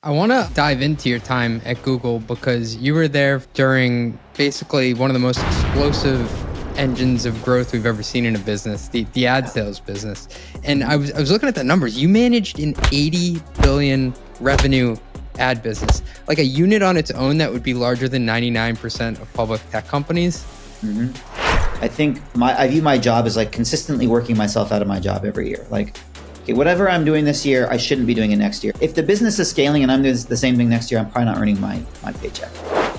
I want to dive into your time at Google because you were there during basically one of the most explosive engines of growth we've ever seen in a business, the ad sales business. And I was looking at the numbers. You managed an 80 billion revenue ad business, like a unit on its own that would be larger than 99% of public tech companies. Mm-hmm. I think I view my job as like consistently working myself out of my job every year. Like, okay, whatever I'm doing this year, I shouldn't be doing it next year. If the business is scaling and I'm doing the same thing next year, I'm probably not earning my paycheck.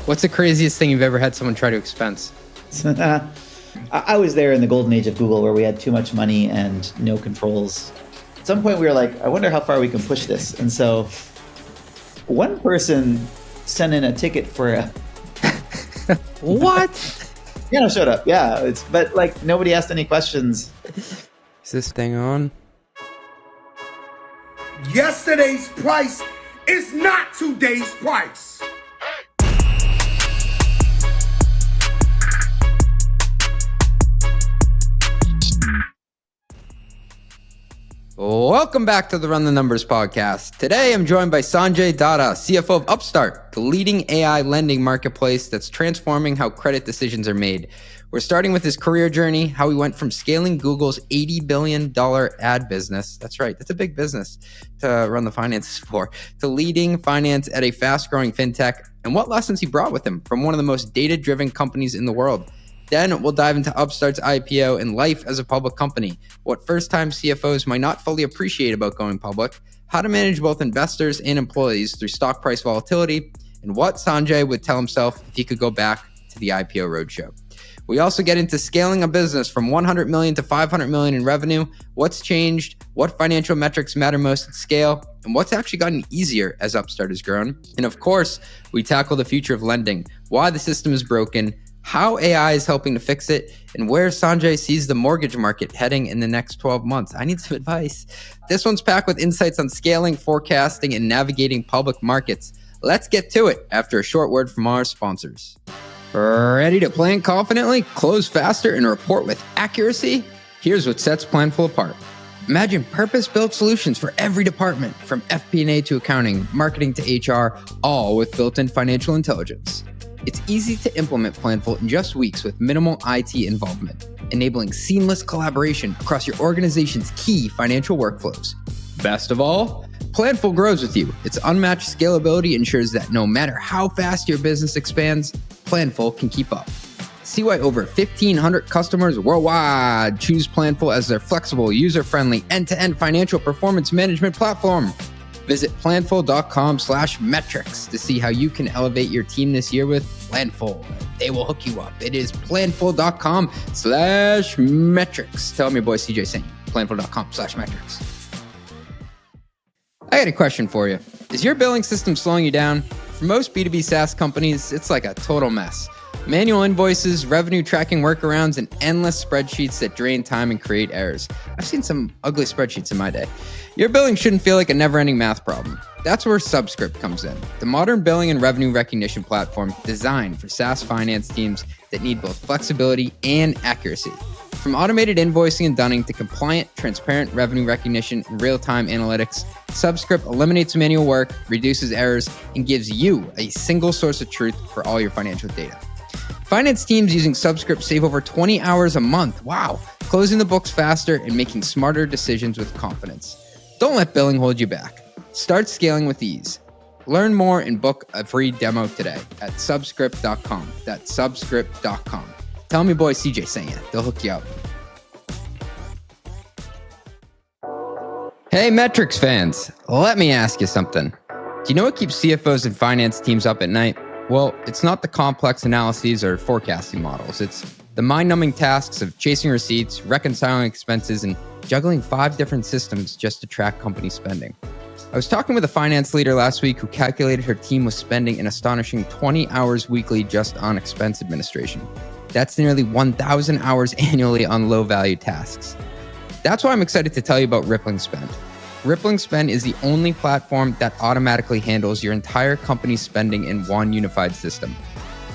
What's the craziest thing you've ever had someone try to expense? I was there in the golden age of Google where we had too much money and no controls. At some point we were like, I wonder how far we can push this. And so one person sent in a ticket for a... What? Yeah, no, shut up. Yeah, but like nobody asked any questions. Is this thing on? Yesterday's price is not today's price. Welcome back to the Run the Numbers podcast. Today, I'm joined by Sanjay Datta, CFO of Upstart, the leading AI lending marketplace that's transforming how credit decisions are made. We're starting with his career journey, how he went from scaling Google's $80 billion ad business, that's right, that's a big business to run the finances for, to leading finance at a fast-growing fintech, and what lessons he brought with him from one of the most data-driven companies in the world. Then we'll dive into Upstart's IPO and life as a public company, what first-time CFOs might not fully appreciate about going public, how to manage both investors and employees through stock price volatility, and what Sanjay would tell himself if he could go back to the IPO roadshow. We also get into scaling a business from 100 million to 500 million in revenue, what's changed, what financial metrics matter most at scale, and what's actually gotten easier as Upstart has grown. And of course, we tackle the future of lending, why the system is broken, how AI is helping to fix it, and where Sanjay sees the mortgage market heading in the next 12 months. I need some advice. This one's packed with insights on scaling, forecasting, and navigating public markets. Let's get to it after a short word from our sponsors. Ready to plan confidently, close faster, and report with accuracy? Here's what sets Planful apart. Imagine purpose-built solutions for every department, from FP&A to accounting, marketing to HR, all with built-in financial intelligence. It's easy to implement Planful in just weeks with minimal IT involvement, enabling seamless collaboration across your organization's key financial workflows. Best of all, Planful grows with you. Its unmatched scalability ensures that no matter how fast your business expands, Planful can keep up. See why over 1,500 customers worldwide choose Planful as their flexible, user-friendly, end-to-end financial performance management platform. Visit planful.com/metrics to see how you can elevate your team this year with Planful. They will hook you up. It is planful.com/metrics. Tell them your boy CJ sent you. Planful.com/metrics. I got a question for you. Is your billing system slowing you down? For most B2B SaaS companies, it's like a total mess. Manual invoices, revenue tracking workarounds, and endless spreadsheets that drain time and create errors. I've seen some ugly spreadsheets in my day. Your billing shouldn't feel like a never-ending math problem. That's where Subscript comes in, the modern billing and revenue recognition platform designed for SaaS finance teams that need both flexibility and accuracy. From automated invoicing and dunning to compliant, transparent revenue recognition and real-time analytics, Subscript eliminates manual work, reduces errors, and gives you a single source of truth for all your financial data. Finance teams using Subscript save over 20 hours a month. Wow. Closing the books faster and making smarter decisions with confidence. Don't let billing hold you back. Start scaling with ease. Learn more and book a free demo today at subscript.com. That's subscript.com. Tell me boy CJ sent you. They'll hook you up. Hey, Metrics fans. Let me ask you something. Do you know what keeps CFOs and finance teams up at night? Well, it's not the complex analyses or forecasting models. It's the mind-numbing tasks of chasing receipts, reconciling expenses, and juggling 5 different systems just to track company spending. I was talking with a finance leader last week who calculated her team was spending an astonishing 20 hours weekly just on expense administration. That's nearly 1,000 hours annually on low-value tasks. That's why I'm excited to tell you about Rippling Spend. Rippling Spend is the only platform that automatically handles your entire company's spending in one unified system.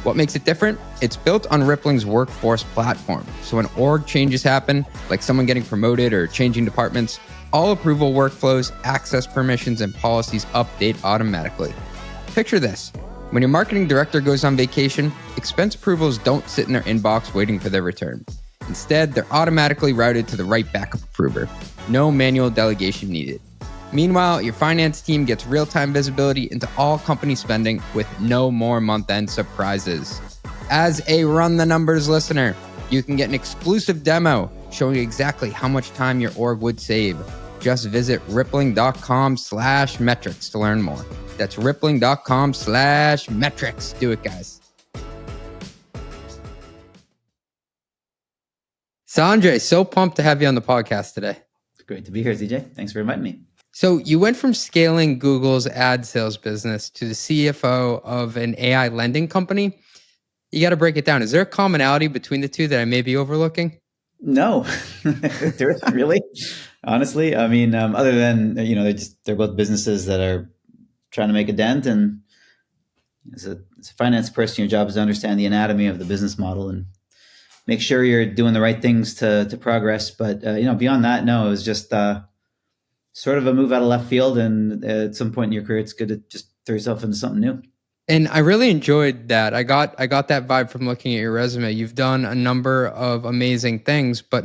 What makes it different? It's built on Rippling's workforce platform. So when org changes happen, like someone getting promoted or changing departments, All approval workflows, access permissions, and policies update automatically. Picture this. When your marketing director goes on vacation, expense approvals don't sit in their inbox waiting for their return. Instead, they're automatically routed to the right backup approver. No manual delegation needed. Meanwhile, your finance team gets real-time visibility into all company spending with no more month-end surprises. As a Run the Numbers listener, you can get an exclusive demo showing exactly how much time your org would save. Just visit rippling.com/metrics to learn more. That's rippling.com/metrics. Do it, guys. Sanjay, so pumped to have you on the podcast today. It's great to be here, ZJ. Thanks for inviting me. So you went from scaling Google's ad sales business to the CFO of an AI lending company. You got to break it down. Is there a commonality between the two that I may be overlooking? No, there isn't really. Honestly, I mean, other than they're both businesses that are trying to make a dent, and as a finance person, your job is to understand the anatomy of the business model and make sure you're doing the right things to progress. But beyond that, no, it was just sort of a move out of left field. And at some point in your career, it's good to just throw yourself into something new. And I really enjoyed that. I got that vibe from looking at your resume. You've done a number of amazing things, but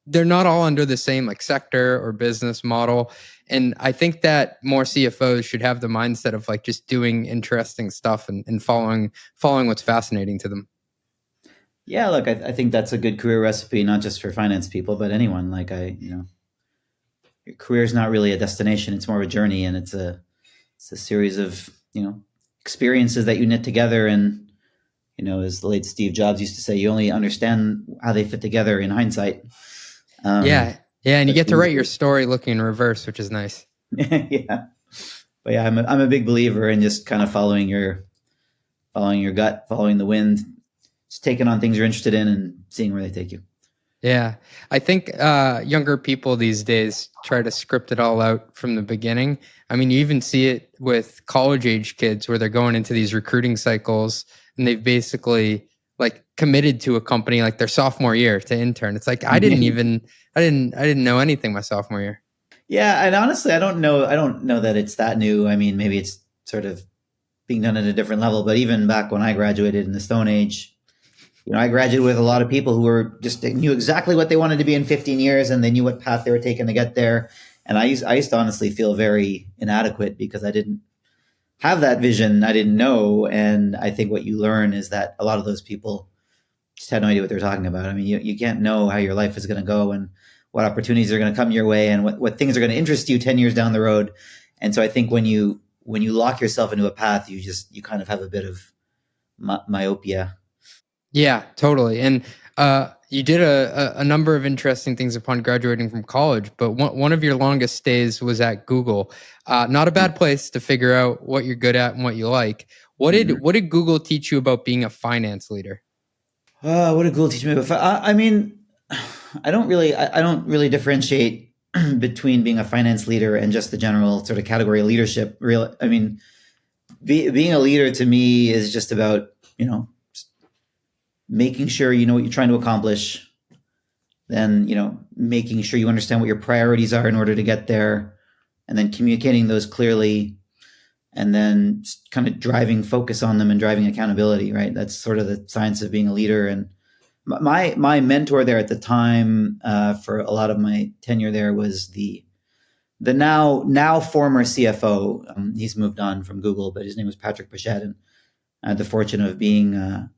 they're not all under the same like sector or business model. And I think that more CFOs should have the mindset of like just doing interesting stuff and following what's fascinating to them. Yeah, look, I think that's a good career recipe, not just for finance people, but anyone. Your career is not really a destination; it's more of a journey, and it's a series of experiences that you knit together. And as the late Steve Jobs used to say, you only understand how they fit together in hindsight. Yeah, and you get to write your story looking in reverse, which is nice. Yeah, but yeah, I'm a big believer in just kind of following your gut, following the wind, just taking on things you're interested in and seeing where they take you. Yeah, I think younger people these days try to script it all out from the beginning. I mean, you even see it with college-age kids where they're going into these recruiting cycles and they've basically like committed to a company like their sophomore year to intern. It's like I didn't know anything my sophomore year. Yeah, and honestly, I don't know that it's that new. I mean, maybe it's sort of being done at a different level. But even back when I graduated in the Stone Age, I graduated with a lot of people who they knew exactly what they wanted to be in 15 years, and they knew what path they were taking to get there. And I used to honestly feel very inadequate because I didn't have that vision. I didn't know. And I think what you learn is that a lot of those people just had no idea what they're talking about. I mean, you can't know how your life is going to go and what opportunities are going to come your way and what things are going to interest you 10 years down the road. And so I think when you lock yourself into a path, you kind of have a bit of myopia. Yeah, totally. And you did a number of interesting things upon graduating from college, but one of your longest stays was at Google. Not a bad place to figure out what you're good at and what you like. What did Google teach you about being a finance leader? What did Google teach me about? I mean, I don't really differentiate between being a finance leader and just the general sort of category of leadership. I mean, being a leader to me is just about making sure you know what you're trying to accomplish, then making sure you understand what your priorities are in order to get there, and then communicating those clearly, and then kind of driving focus on them and driving accountability. Right, that's sort of the science of being a leader. And my mentor there at the time, for a lot of my tenure there, was the now former CFO. He's moved on from Google, but his name was Patrick Pichette, and I had the fortune of being a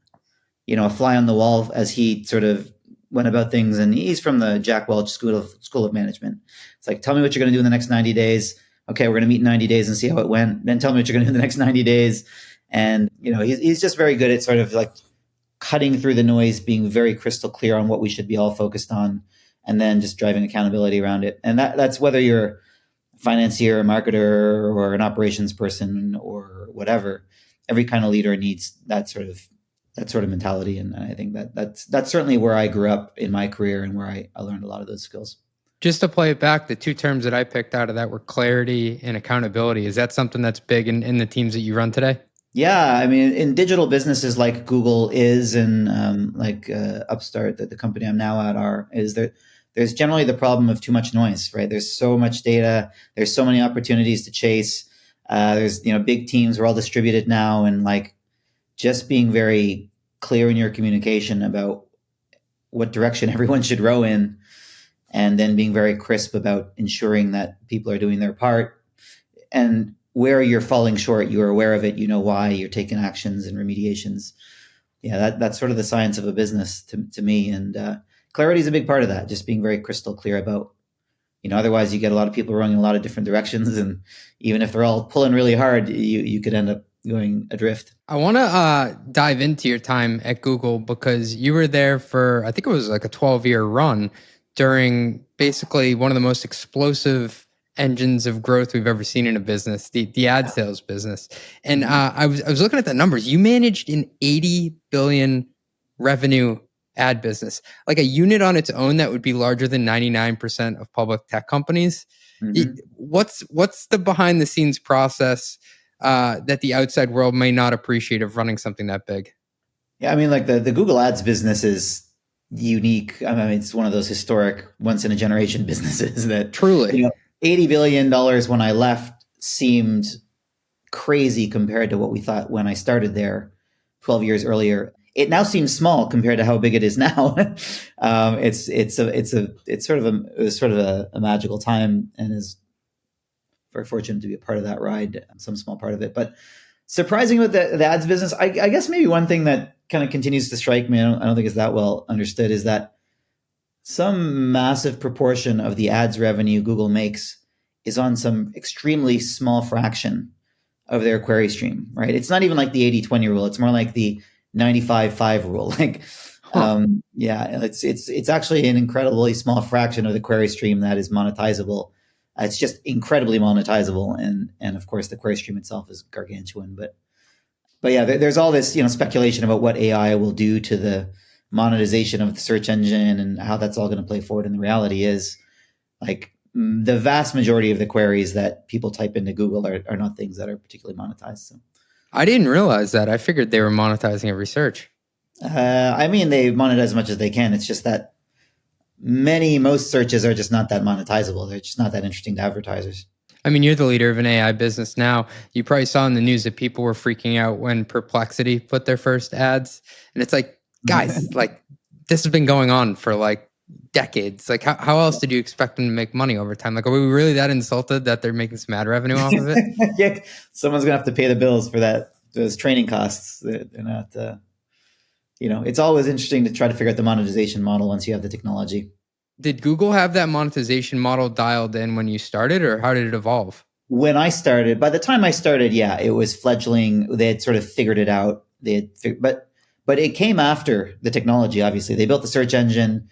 fly on the wall as he sort of went about things. And he's from the Jack Welch School of Management. It's like, tell me what you're going to do in the next 90 days. Okay, we're going to meet in 90 days and see how it went. Then tell me what you're going to do in the next 90 days. And he's just very good at sort of like cutting through the noise, being very crystal clear on what we should be all focused on, and then just driving accountability around it. And that's whether you're a financier, a marketer, or an operations person, or whatever. Every kind of leader needs that sort of mentality. And I think that's certainly where I grew up in my career and where I learned a lot of those skills. Just to play it back, the two terms that I picked out of that were clarity and accountability. Is that something that's big in the teams that you run today? Yeah, I mean, in digital businesses like Google is, and Upstart, that the company I'm now at is, there's generally the problem of too much noise, right? There's so much data. There's so many opportunities to chase. There's, big teams are all distributed now, and like just being very clear in your communication about what direction everyone should row in, and then being very crisp about ensuring that people are doing their part, and where you're falling short, you're aware of it, you know why, you're taking actions and remediations. Yeah, that's sort of the science of a business to me. And clarity is a big part of that, just being very crystal clear about, otherwise you get a lot of people rowing in a lot of different directions. And even if they're all pulling really hard, you could end up going adrift. I want to dive into your time at Google, because you were there for, I think it was like a 12-year run during basically one of the most explosive engines of growth we've ever seen in a business, the ad sales business. And I was looking at the numbers. You managed an 80 billion revenue ad business, like a unit on its own that would be larger than 99% of public tech companies. Mm-hmm. What's the behind the scenes process that the outside world may not appreciate of running something that big? Yeah, I mean, like the Google Ads business is unique. I mean, it's one of those historic, once in a generation businesses that truly, $80 billion when I left seemed crazy compared to what we thought when I started there 12 years earlier. It now seems small compared to how big it is now. It's sort of a magical time, and is very fortunate to be a part of that ride, some small part of it. But surprising with the ads business, I guess maybe one thing that kind of continues to strike me, I don't think it's that well understood, is that some massive proportion of the ads revenue Google makes is on some extremely small fraction of their query stream, right? It's not even like the 80-20 rule. It's more like the 95-5 rule. Like, it's actually an incredibly small fraction of the query stream that is monetizable. It's just incredibly monetizable, and of course the query stream itself is gargantuan. But yeah, there's all this speculation about what AI will do to the monetization of the search engine and how that's all going to play forward. And the reality is, like, the vast majority of the queries that people type into Google are not things that are particularly monetized. So I didn't realize that. I figured they were monetizing every search. I mean, they monetize as much as they can. It's just that most searches are just not that monetizable. They're just not that interesting to advertisers. I mean, you're the leader of an AI business now. You probably saw in the news that people were freaking out when Perplexity put their first ads. And it's like, guys, like, this has been going on for like decades. Like, how else did you expect them to make money over time? Like, are we really that insulted that they're making some ad revenue off of it? Yeah, someone's gonna have to pay the bills for those training costs. They're not, it's always interesting to try to figure out the monetization model once you have the technology. Did Google have that monetization model dialed in when you started, or how did it evolve? When I started, by the time I started, yeah, it was fledgling. They had sort of figured it out. But it came after the technology. Obviously, they built the search engine.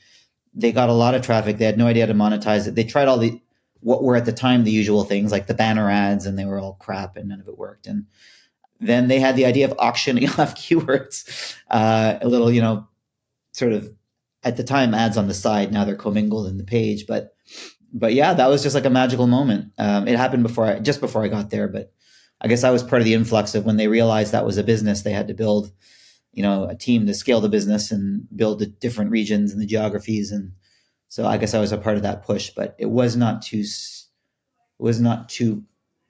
They got a lot of traffic. They had no idea how to monetize it. They tried all what were at the time the usual things, like the banner ads, and they were all crap, and none of it worked. And then they had the idea of auctioning off keywords, a little, sort of at the time ads on the side. Now they're commingled in the page, but yeah, that was just like a magical moment. It happened just before I got there, but I guess I was part of the influx of when they realized that was a business. They had to build, a team to scale the business and build the different regions and the geographies. And so I guess I was a part of that push, but it was not too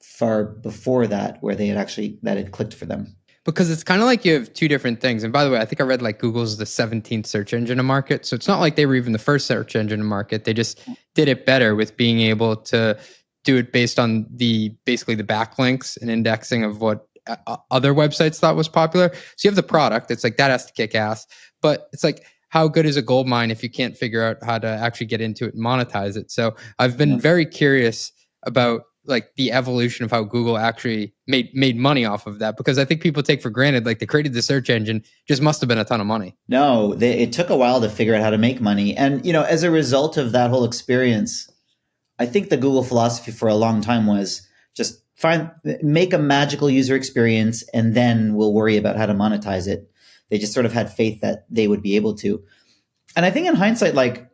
far before that where that had clicked for them. Because it's kind of like you have two different things. And by the way, I think I read like Google's the 17th search engine to market. So it's not like they were even the first search engine to market. They just did it better with being able to do it based on basically the backlinks and indexing of what other websites thought was popular. So you have the product. It's like that has to kick ass. But it's like, how good is a gold mine if you can't figure out how to actually get into it and monetize it? So I've been very curious about like the evolution of how Google actually made money off of that, because I think people take for granted, like they created the search engine, just must have been a ton of money. No, it took a while to figure out how to make money. And, as a result of that whole experience, I think the Google philosophy for a long time was just make a magical user experience, and then we'll worry about how to monetize it. They just sort of had faith that they would be able to. And I think in hindsight, like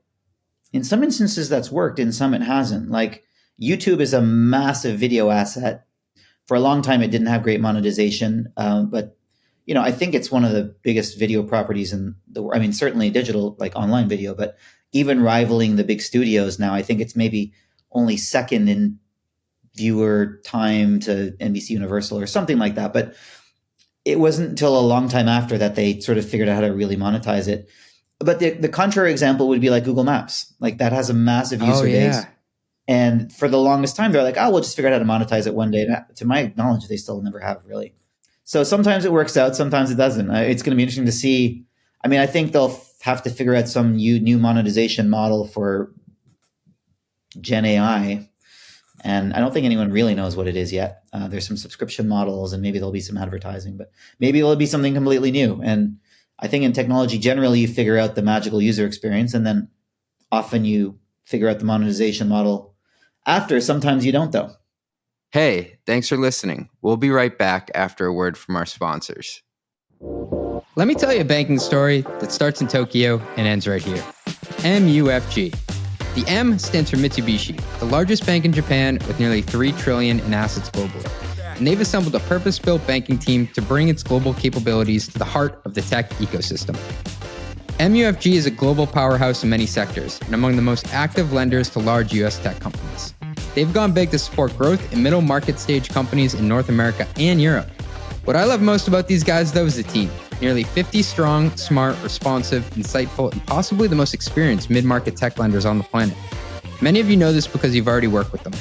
in some instances that's worked, in some it hasn't. Like YouTube is a massive video asset. For a long time, it didn't have great monetization. But, I think it's one of the biggest video properties in the world. I mean, certainly digital, like online video, but even rivaling the big studios now. I think it's maybe only second in viewer time to NBC Universal or something like that. But it wasn't until a long time after that they sort of figured out how to really monetize it. But the contrary example would be like Google Maps. Like that has a massive user base. And for the longest time, they're like, oh, we'll just figure out how to monetize it one day. And to my knowledge, they still never have really. So sometimes it works out, sometimes it doesn't. It's going to be interesting to see. I mean, I think they'll have to figure out some new monetization model for Gen AI. And I don't think anyone really knows what it is yet. There's some subscription models and maybe there'll be some advertising, but maybe it'll be something completely new. And I think in technology, generally, you figure out the magical user experience and then often you figure out the monetization model after. Sometimes you don't, though. Hey, thanks for listening. We'll be right back after a word from our sponsors. Let me tell you a banking story that starts in Tokyo and ends right here. MUFG. The M stands for Mitsubishi, the largest bank in Japan with nearly $3 trillion in assets globally. And they've assembled a purpose-built banking team to bring its global capabilities to the heart of the tech ecosystem. MUFG is a global powerhouse in many sectors and among the most active lenders to large US tech companies. They've gone big to support growth in middle market stage companies in North America and Europe. What I love most about these guys, though, is the team. Nearly 50 strong, smart, responsive, insightful, and possibly the most experienced mid-market tech lenders on the planet. Many of you know this because you've already worked with them.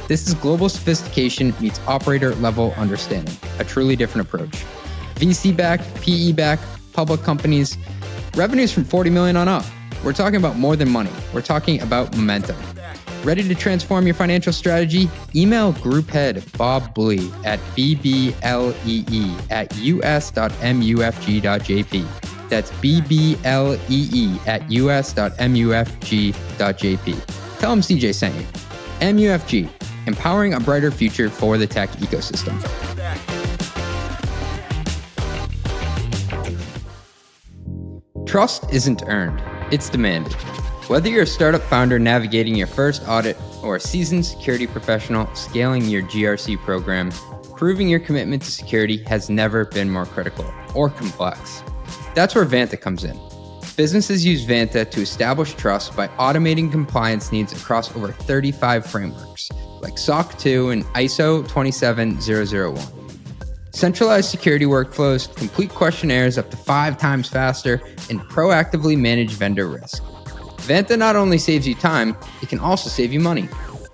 This is global sophistication meets operator-level understanding, a truly different approach. VC-backed, PE-backed, public companies, revenues from $40 million on up. We're talking about more than money. We're talking about momentum. Ready to transform your financial strategy? Email group head Bob Blee at bblee@us.mufg.jp. That's bblee@us.mufg.jp. Tell him CJ sent you. MUFG, empowering a brighter future for the tech ecosystem. Trust isn't earned, it's demanded. Whether you're a startup founder navigating your first audit or a seasoned security professional scaling your GRC program, proving your commitment to security has never been more critical or complex. That's where Vanta comes in. Businesses use Vanta to establish trust by automating compliance needs across over 35 frameworks, like SOC 2 and ISO 27001. Centralized security workflows, complete questionnaires up to 5 times faster, and proactively manage vendor risk. Vanta not only saves you time, it can also save you money.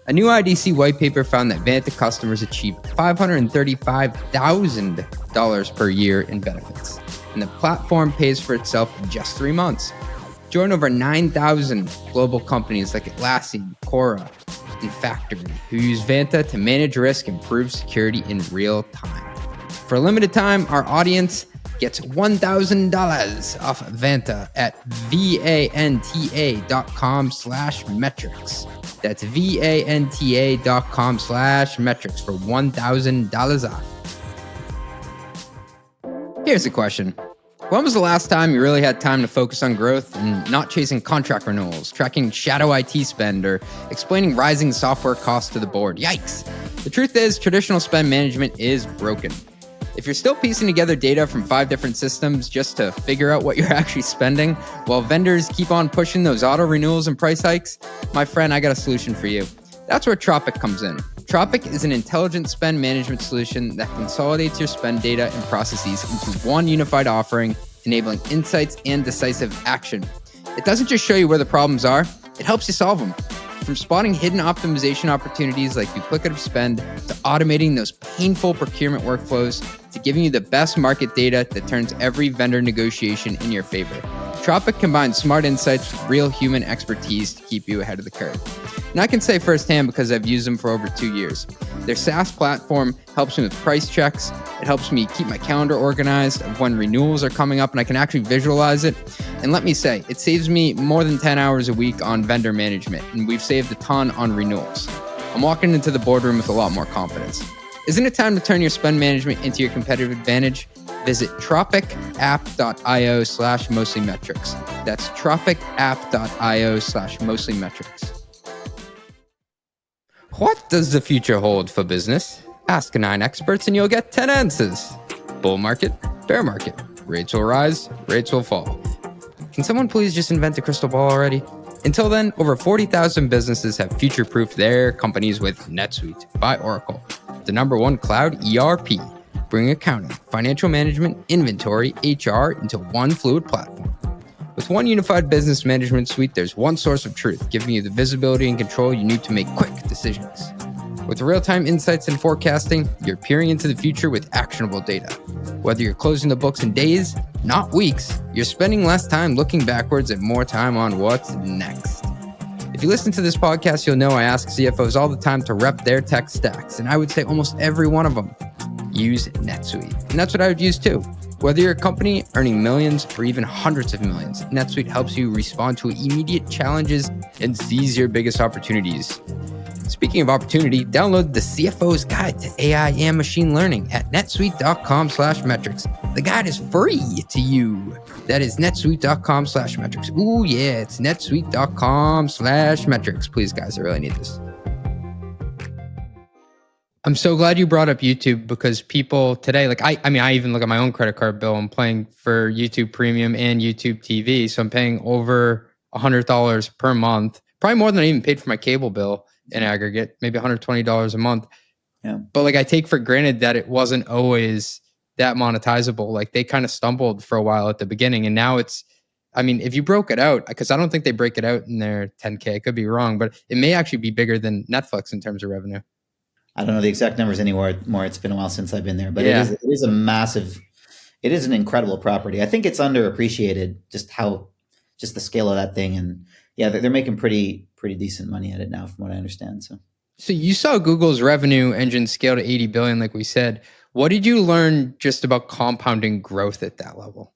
A new IDC white paper found that Vanta customers achieve $535,000 per year in benefits, and the platform pays for itself in just 3 months. Join over 9,000 global companies like Atlassian, Cora, and Factory, who use Vanta to manage risk and improve security in real time. For a limited time, our audience gets $1,000 off Vanta at vanta.com/metrics. That's vanta.com/metrics for $1,000 off. Here's a question. When was the last time you really had time to focus on growth and not chasing contract renewals, tracking shadow IT spend, or explaining rising software costs to the board? Yikes. The truth is, traditional spend management is broken. If you're still piecing together data from 5 different systems just to figure out what you're actually spending, while vendors keep on pushing those auto renewals and price hikes, my friend, I got a solution for you. That's where Tropic comes in. Tropic is an intelligent spend management solution that consolidates your spend data and processes into one unified offering, enabling insights and decisive action. It doesn't just show you where the problems are, it helps you solve them. From spotting hidden optimization opportunities like duplicative spend, to automating those painful procurement workflows, to giving you the best market data that turns every vendor negotiation in your favor. Tropic combines smart insights with real human expertise to keep you ahead of the curve. And I can say firsthand because I've used them for over 2 years. Their SaaS platform helps me with price checks. It helps me keep my calendar organized of when renewals are coming up and I can actually visualize it. And let me say, it saves me more than 10 hours a week on vendor management, and we've saved a ton on renewals. I'm walking into the boardroom with a lot more confidence. Isn't it time to turn your spend management into your competitive advantage? Visit tropicapp.io/mostlymetrics. That's tropicapp.io/mostlymetrics. What does the future hold for business? Ask 9 experts and you'll get 10 answers. Bull market, bear market. Rates will rise, rates will fall. Can someone please just invent a crystal ball already? Until then, over 40,000 businesses have future-proofed their companies with NetSuite by Oracle, the #1 cloud ERP, bringing accounting, financial management, inventory, HR into one fluid platform. With one unified business management suite, there's one source of truth, giving you the visibility and control you need to make quick decisions. With real-time insights and forecasting, you're peering into the future with actionable data. Whether you're closing the books in days, not weeks, you're spending less time looking backwards and more time on what's next. If you listen to this podcast, you'll know I ask CFOs all the time to rep their tech stacks, and I would say almost every one of them use NetSuite. And that's what I would use too. Whether you're a company earning millions or even hundreds of millions, NetSuite helps you respond to immediate challenges and seize your biggest opportunities. Speaking of opportunity, download the CFO's Guide to AI and Machine Learning at netsuite.com/metrics. The guide is free to you. That is netsuite.com/metrics. Ooh, yeah, it's netsuite.com/metrics. Please, guys, I really need this. I'm so glad you brought up YouTube because people today, like I even look at my own credit card bill. I'm paying for YouTube Premium and YouTube TV. So I'm paying over $100 per month, probably more than I even paid for my cable bill in aggregate, maybe $120 a month. Yeah. But like I take for granted that it wasn't always that monetizable. Like they kind of stumbled for a while at the beginning. And now it's, I mean, if you broke it out, because I don't think they break it out in their 10K, I could be wrong, but it may actually be bigger than Netflix in terms of revenue. I don't know the exact numbers anymore. It's been a while since I've been there, but Yeah. it is a massive, it is an incredible property. I think it's underappreciated just the scale of that thing. And yeah, they're making pretty decent money at it now from what I understand. So you saw Google's revenue engine scale to 80 billion, like we said. What did you learn just about compounding growth at that level?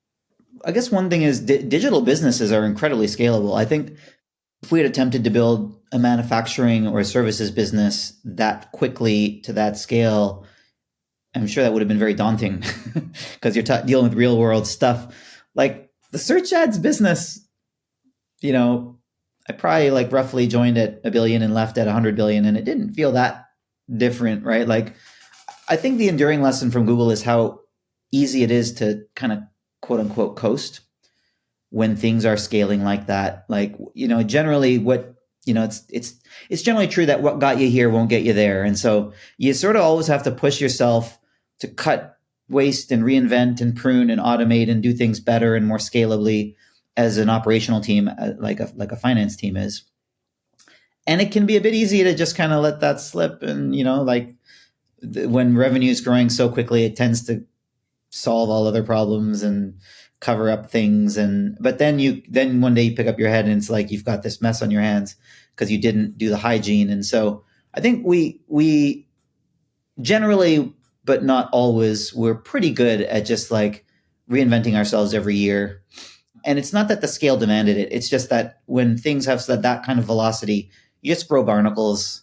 I guess one thing is digital businesses are incredibly scalable. I think if we had attempted to build a manufacturing or a services business that quickly to that scale, I'm sure that would have been very daunting because you're dealing with real world stuff. Like the search ads business, I probably like roughly joined at $1 billion and left at 100 billion, and it didn't feel that different, right? Like I think the enduring lesson from Google is how easy it is to kind of quote unquote coast when things are scaling like that. Like, generally it's generally true that what got you here won't get you there. And so you sort of always have to push yourself to cut waste and reinvent and prune and automate and do things better and more scalably as an operational team, like a finance team is. And it can be a bit easy to just kind of let that slip. And, when revenue is growing so quickly, it tends to solve all other problems and cover up things. But then one day you pick up your head and it's like you've got this mess on your hands because you didn't do the hygiene. And so I think we generally, but not always, we're pretty good at just like reinventing ourselves every year. And it's not that the scale demanded it. It's just that when things have that kind of velocity, you just grow barnacles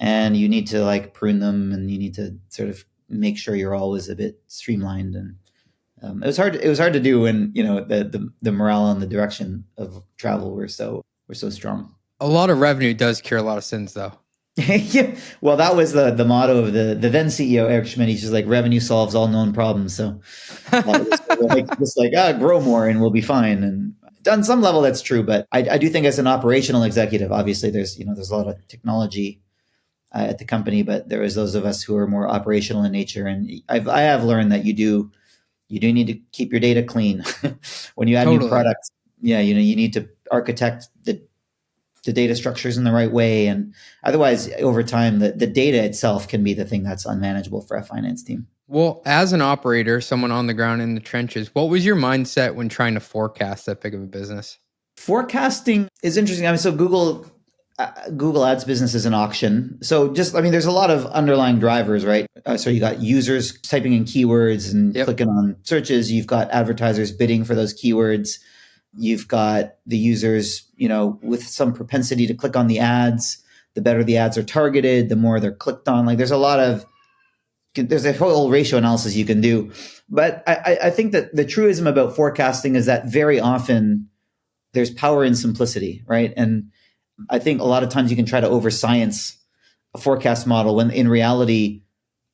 and you need to like prune them and you need to sort of make sure you're always a bit streamlined. And it was hard to do when, the morale and the direction of travel were so strong. A lot of revenue does cure a lot of sins though. Yeah. Well, that was the motto of the then CEO, Eric Schmidt. He's just like, revenue solves all known problems. So grow more and we'll be fine. And on some level, that's true. But I do think as an operational executive, obviously there's a lot of technology at the company, but there is those of us who are more operational in nature. And I have learned that you do need to keep your data clean when you add new products. Yeah. You need to architect the data structures in the right way. And otherwise, over time, the data itself can be the thing that's unmanageable for a finance team. Well, as an operator, someone on the ground in the trenches, what was your mindset when trying to forecast that big of a business? Forecasting is interesting. I mean, so Google Ads business is an auction. So there's a lot of underlying drivers, right? So you got users typing in keywords and clicking on searches. You've got advertisers bidding for those keywords. You've got the users, with some propensity to click on the ads. The better the ads are targeted, the more they're clicked on. Like there's a whole ratio analysis you can do. But I think that the truism about forecasting is that very often there's power in simplicity, right? And I think a lot of times you can try to over-science a forecast model when in reality,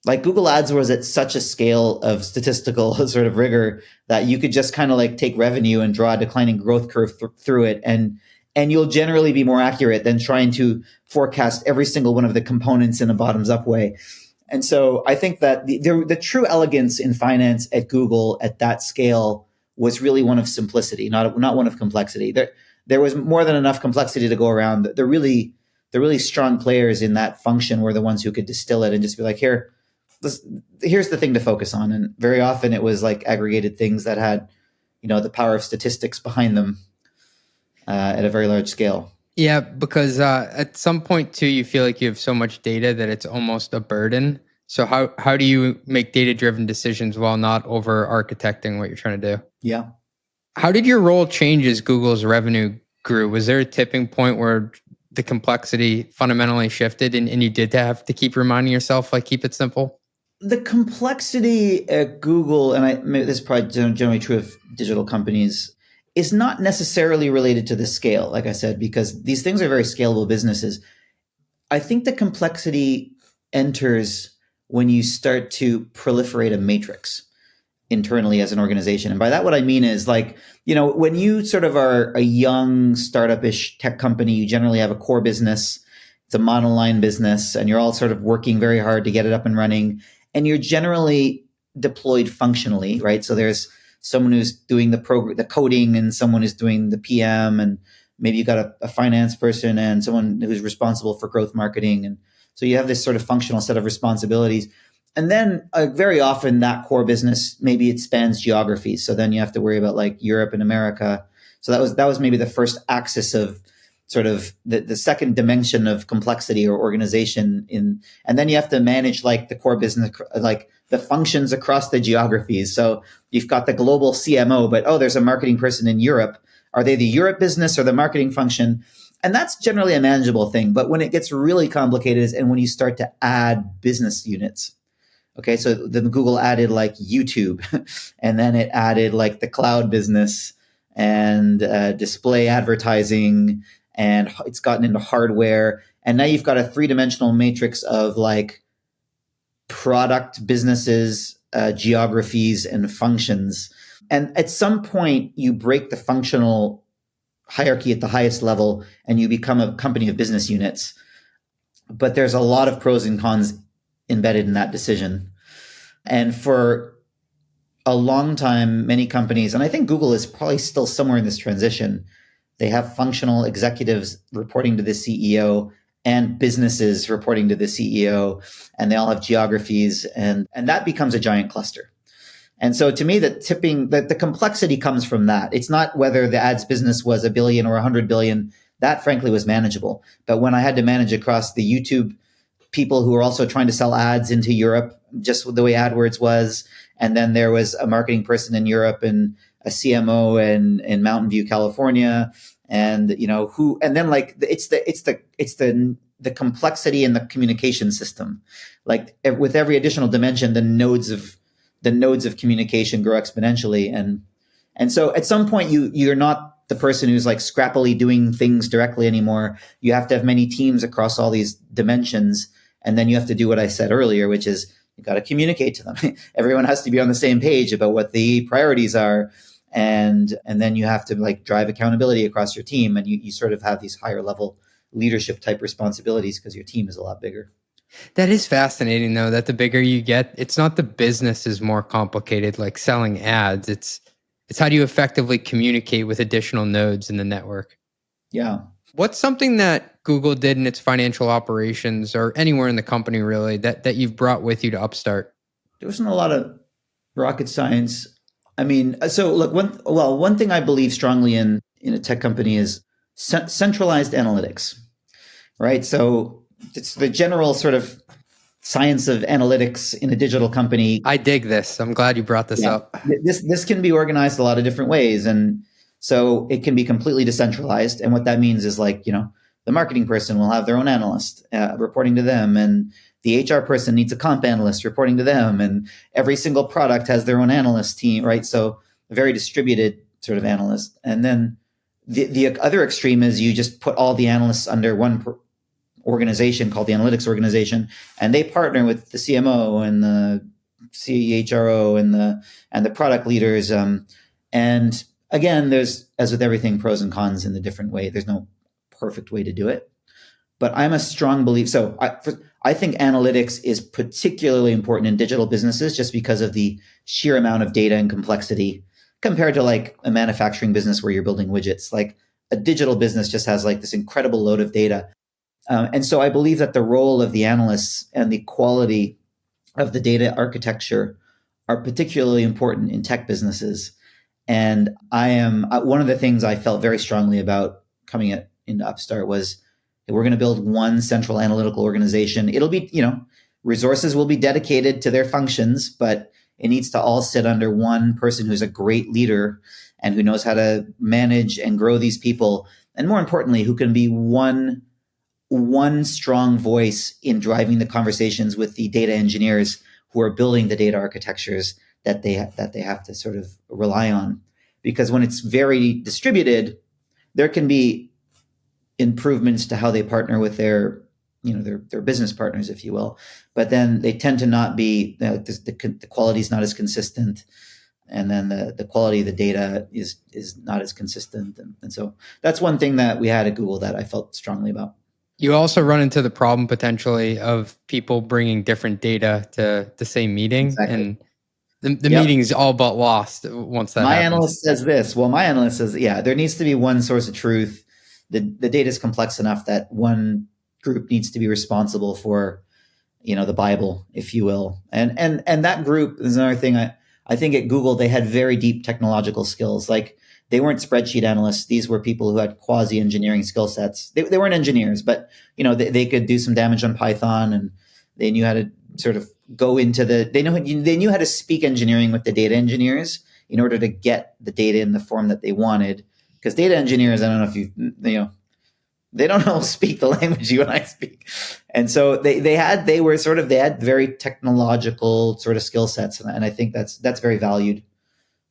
like Google Ads was at such a scale of statistical sort of rigor that you could just kind of like take revenue and draw a declining growth curve through it. And And you'll generally be more accurate than trying to forecast every single one of the components in a bottoms up way. And so I think that the true elegance in finance at Google at that scale was really one of simplicity, not one of complexity. There was more than enough complexity to go around. The really strong players in that function were the ones who could distill it and just be like, here's the thing to focus on. And very often it was like aggregated things that had, the power of statistics behind them at a very large scale. Yeah, because at some point too, you feel like you have so much data that it's almost a burden. So how do you make data-driven decisions while not over-architecting what you're trying to do? Yeah. How did your role change as Google's revenue grew? Was there a tipping point where the complexity fundamentally shifted and you did have to keep reminding yourself, like, keep it simple? The complexity at Google, and this is probably generally true of digital companies, is not necessarily related to the scale, like I said, because these things are very scalable businesses. I think the complexity enters when you start to proliferate a matrix internally as an organization. And by that, what I mean is, like, when you sort of are a young startup-ish tech company, you generally have a core business. It's a monoline business, and you're all sort of working very hard to get it up and running. And you're generally deployed functionally, right? So there's someone who's doing the coding, and someone who's doing the PM, and maybe you got a finance person and someone who's responsible for growth marketing. And so you have this sort of functional set of responsibilities. And then very often that core business, maybe it spans geographies. So then you have to worry about like Europe and America. So that was maybe the first axis of sort of the second dimension of complexity or organization and then you have to manage like the core business, like the functions across the geographies. So you've got the global CMO, but there's a marketing person in Europe. Are they the Europe business or the marketing function? And that's generally a manageable thing. But when it gets really complicated is and when you start to add business units. Okay, so then Google added like YouTube, and then it added like the cloud business and display advertising, and it's gotten into hardware. And now you've got a three-dimensional matrix of like product, businesses, geographies, and functions. And at some point, you break the functional hierarchy at the highest level, and you become a company of business units. But there's a lot of pros and cons embedded in that decision. And for a long time, many companies, and I think Google is probably still somewhere in this transition, they have functional executives reporting to the CEO and businesses reporting to the CEO, and they all have geographies, and that becomes a giant cluster. And so to me, the complexity comes from that. It's not whether the ads business was $1 billion or $100 billion. That frankly was manageable. But when I had to manage across the YouTube people who were also trying to sell ads into Europe, just the way AdWords was, and then there was a marketing person in Europe and a CMO in Mountain View, California, and and then like it's the complexity in the communication system. Like with every additional dimension, the nodes of communication grow exponentially, and so at some point you're not the person who's like scrappily doing things directly anymore. You have to have many teams across all these dimensions, and then you have to do what I said earlier, which is you got to communicate to them. Everyone has to be on the same page about what the priorities are, and then you have to like drive accountability across your team, and you sort of have these higher level leadership type responsibilities because your team is a lot bigger. That is fascinating, though, that the bigger you get, it's not the business is more complicated, like selling ads. It's how do you effectively communicate with additional nodes in the network? Yeah. What's something that Google did in its financial operations or anywhere in the company really that you've brought with you to Upstart? There wasn't a lot of rocket science. I mean, so look, one thing I believe strongly in a tech company is centralized analytics, right? So it's the general sort of science of analytics in a digital company. I dig this. I'm glad you brought this up. This can be organized a lot of different ways. And so it can be completely decentralized. And what that means is like, the marketing person will have their own analyst reporting to them. And the HR person needs a comp analyst reporting to them. And every single product has their own analyst team, right? So a very distributed sort of analyst. And then the other extreme is you just put all the analysts under one organization called the analytics organization, and they partner with the CMO and the CHRO and the product leaders. And again, there's, as with everything, pros and cons in the different way. There's no perfect way to do it. But I'm a strong believer. So I think analytics is particularly important in digital businesses just because of the sheer amount of data and complexity compared to like a manufacturing business where you're building widgets. Like a digital business just has like this incredible load of data. And so I believe that the role of the analysts and the quality of the data architecture are particularly important in tech businesses. And I am one of the things I felt very strongly about coming into Upstart was that we're going to build one central analytical organization. It'll be, resources will be dedicated to their functions, but it needs to all sit under one person who's a great leader and who knows how to manage and grow these people. And more importantly, who can be one strong voice in driving the conversations with the data engineers who are building the data architectures that they have to sort of rely on. Because when it's very distributed, there can be improvements to how they partner with their business partners, if you will. But then they tend to not be, the quality is not as consistent. And then the quality of the data is not as consistent. And so that's one thing that we had at Google that I felt strongly about. You also run into the problem potentially of people bringing different data to the same meeting. Exactly. And the meeting's all but lost once that happens. Analyst says this. Well, my analyst says, there needs to be one source of truth. The data is complex enough that one group needs to be responsible for, the Bible, if you will. And that group is another thing. I think at Google, they had very deep technological skills. Like they weren't spreadsheet analysts. These were people who had quasi-engineering skill sets. They weren't engineers, but, they could do some damage on Python and they knew how to sort of go into they knew how to speak engineering with the data engineers in order to get the data in the form that they wanted. Because data engineers, I don't know if they don't all speak the language you and I speak. And so they had very technological sort of skill sets. And I think that's very valued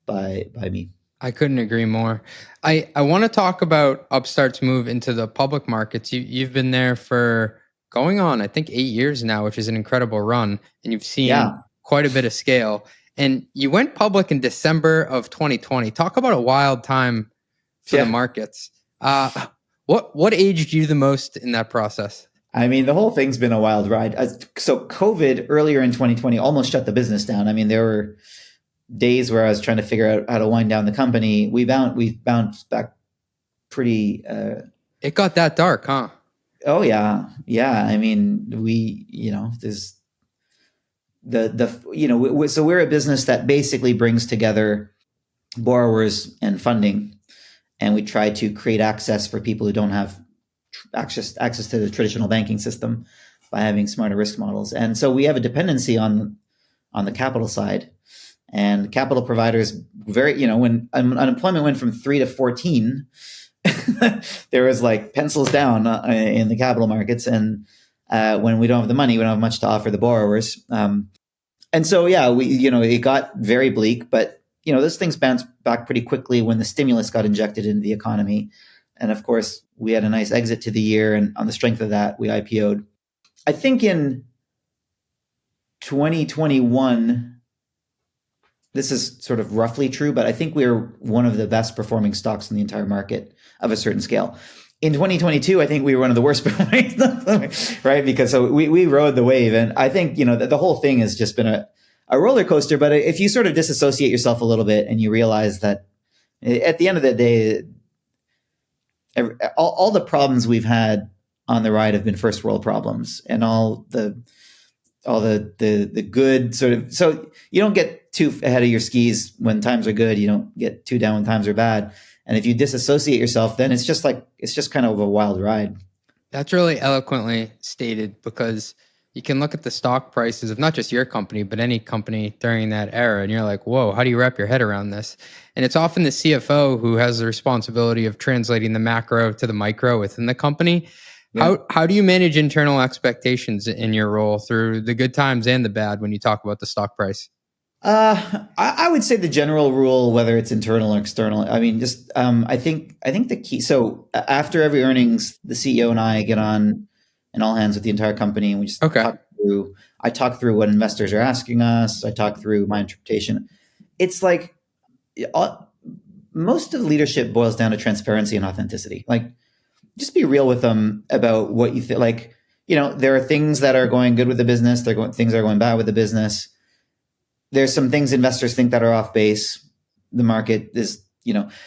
by me. I couldn't agree more. I want to talk about Upstart's move into the public markets. You've been there for going on, I think, 8 years now, which is an incredible run. And you've seen quite a bit of scale. And you went public in December of 2020. Talk about a wild time for the markets. What aged you the most in that process? I mean, the whole thing's been a wild ride. So COVID earlier in 2020 almost shut the business down. I mean, there were days where I was trying to figure out how to wind down the company. We bounced back pretty. It got that dark, huh? Oh yeah. I mean, there's so we're a business that basically brings together borrowers and funding, and we try to create access for people who don't have access to the traditional banking system by having smarter risk models. And so we have a dependency on the capital side. And capital providers, when unemployment went from 3 to 14, there was like pencils down in the capital markets. And when we don't have the money, we don't have much to offer the borrowers. And so, it got very bleak, but, those things bounced back pretty quickly when the stimulus got injected into the economy. And of course, we had a nice exit to the year. And on the strength of that, we IPO'd. I think in 2021, this is sort of roughly true, but I think we're one of the best performing stocks in the entire market of a certain scale. In 2022, I think we were one of the worst performing, right? Because we rode the wave. And I think, the whole thing has just been a roller coaster. But if you sort of disassociate yourself a little bit and you realize that at the end of the day, all the problems we've had on the ride have been first world problems, and all the good sort of, so you don't get too ahead of your skis when times are good. You don't get too down when times are bad. And if you disassociate yourself, then it's just kind of a wild ride. That's really eloquently stated, because you can look at the stock prices of not just your company, but any company during that era, and you're like, whoa, how do you wrap your head around this? And it's often the CFO who has the responsibility of translating the macro to the micro within the company. Yeah. How do you manage internal expectations in your role through the good times and the bad when you talk about the stock price? I would say the general rule, whether it's internal or external, I mean, just I think the key. So after every earnings, the CEO and I get on an all hands with the entire company, and we just talk through. I talk through what investors are asking us. I talk through my interpretation. It's like most of the leadership boils down to transparency and authenticity. Like, just be real with them about what you feel like. There are things that are going good with the business. Things are going bad with the business. There's some things investors think that are off base. The market is,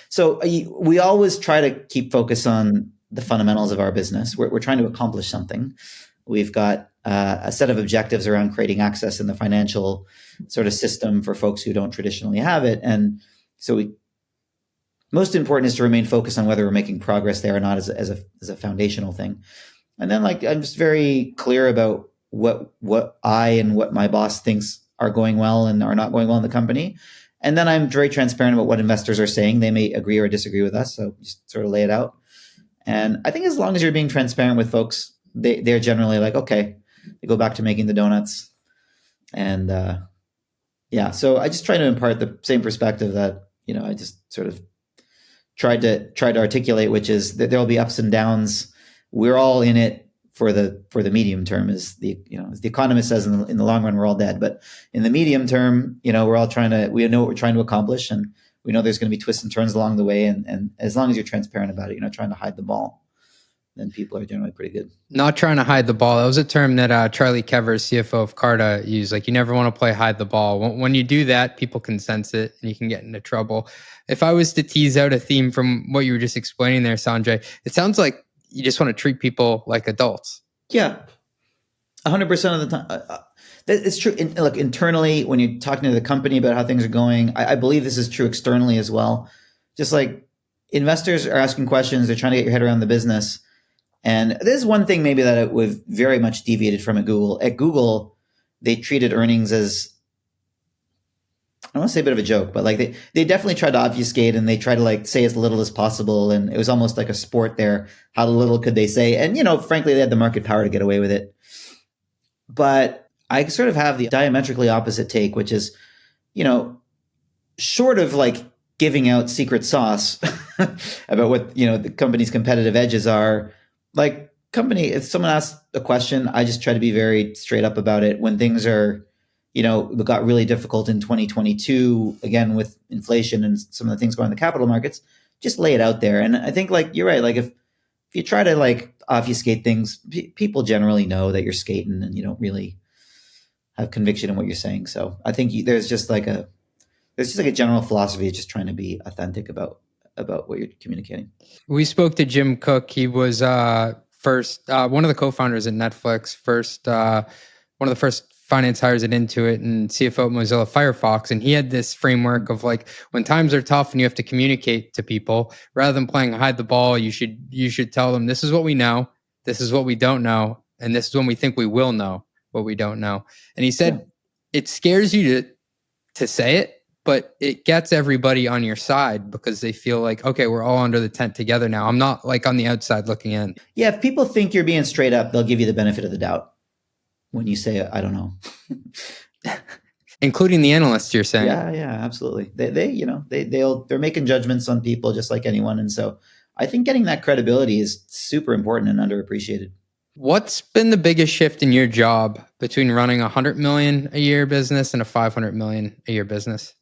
so we always try to keep focus on the fundamentals of our business. We're trying to accomplish something. We've got a set of objectives around creating access in the financial sort of system for folks who don't traditionally have it. And so most important is to remain focused on whether we're making progress there or not as a foundational thing. And then I'm just very clear about what I and what my boss thinks are going well and are not going well in the company. And then I'm very transparent about what investors are saying. They may agree or disagree with us. So just sort of lay it out. And I think as long as you're being transparent with folks, they're generally like, okay, they go back to making the donuts. And so I just try to impart the same perspective that, I just sort of tried to articulate, which is that there'll be ups and downs. We're all in it for the medium term, as the economist says. In the long run, we're all dead. But in the medium term, we're all we know what we're trying to accomplish, and we know there's going to be twists and turns along the way. And as long as you're transparent about it, you're not trying to hide the ball, then people are generally pretty good. Not trying to hide the ball. That was a term that Charlie Kevers, CFO of Carta, used. Like, you never want to play hide the ball. When you do that, people can sense it and you can get into trouble. If I was to tease out a theme from what you were just explaining there, Sanjay, it sounds like you just want to treat people like adults. Yeah, 100% of the time. It's true. Look, internally, when you're talking to the company about how things are going, I believe this is true externally as well. Just like investors are asking questions, they're trying to get your head around the business. And there's one thing maybe that we've very much deviated from at Google. At Google, they treated earnings as, I don't want to say a bit of a joke, but they definitely tried to obfuscate, and they tried to say as little as possible. And it was almost like a sport there. How little could they say? And, frankly, they had the market power to get away with it. But I sort of have the diametrically opposite take, which is, short of giving out secret sauce about what, the company's competitive edges are, if someone asks a question, I just try to be very straight up about it. When things are, got really difficult in 2022, again, with inflation and some of the things going on in the capital markets, just lay it out there. And I think you're right. If you try to obfuscate things, people generally know that you're skating and you don't really have conviction in what you're saying. So I think there's just a general philosophy of just trying to be authentic about what you're communicating. We spoke to Jim Cook. He was first one of the co-founders at Netflix, one of the first finance hires at Intuit, and CFO at Mozilla Firefox. And he had this framework of when times are tough and you have to communicate to people, rather than playing hide the ball, you should tell them, this is what we know, this is what we don't know, and this is when we think we will know what we don't know. And he said, It scares you to say it, but it gets everybody on your side because they feel okay, we're all under the tent together now. I'm not on the outside looking in. Yeah, if people think you're being straight up, they'll give you the benefit of the doubt when you say, I don't know. Including the analysts, you're saying? Yeah, absolutely. They're making judgments on people just like anyone. And so I think getting that credibility is super important and underappreciated. What's been the biggest shift in your job between running a $100 million a year business and a $500 million a year business?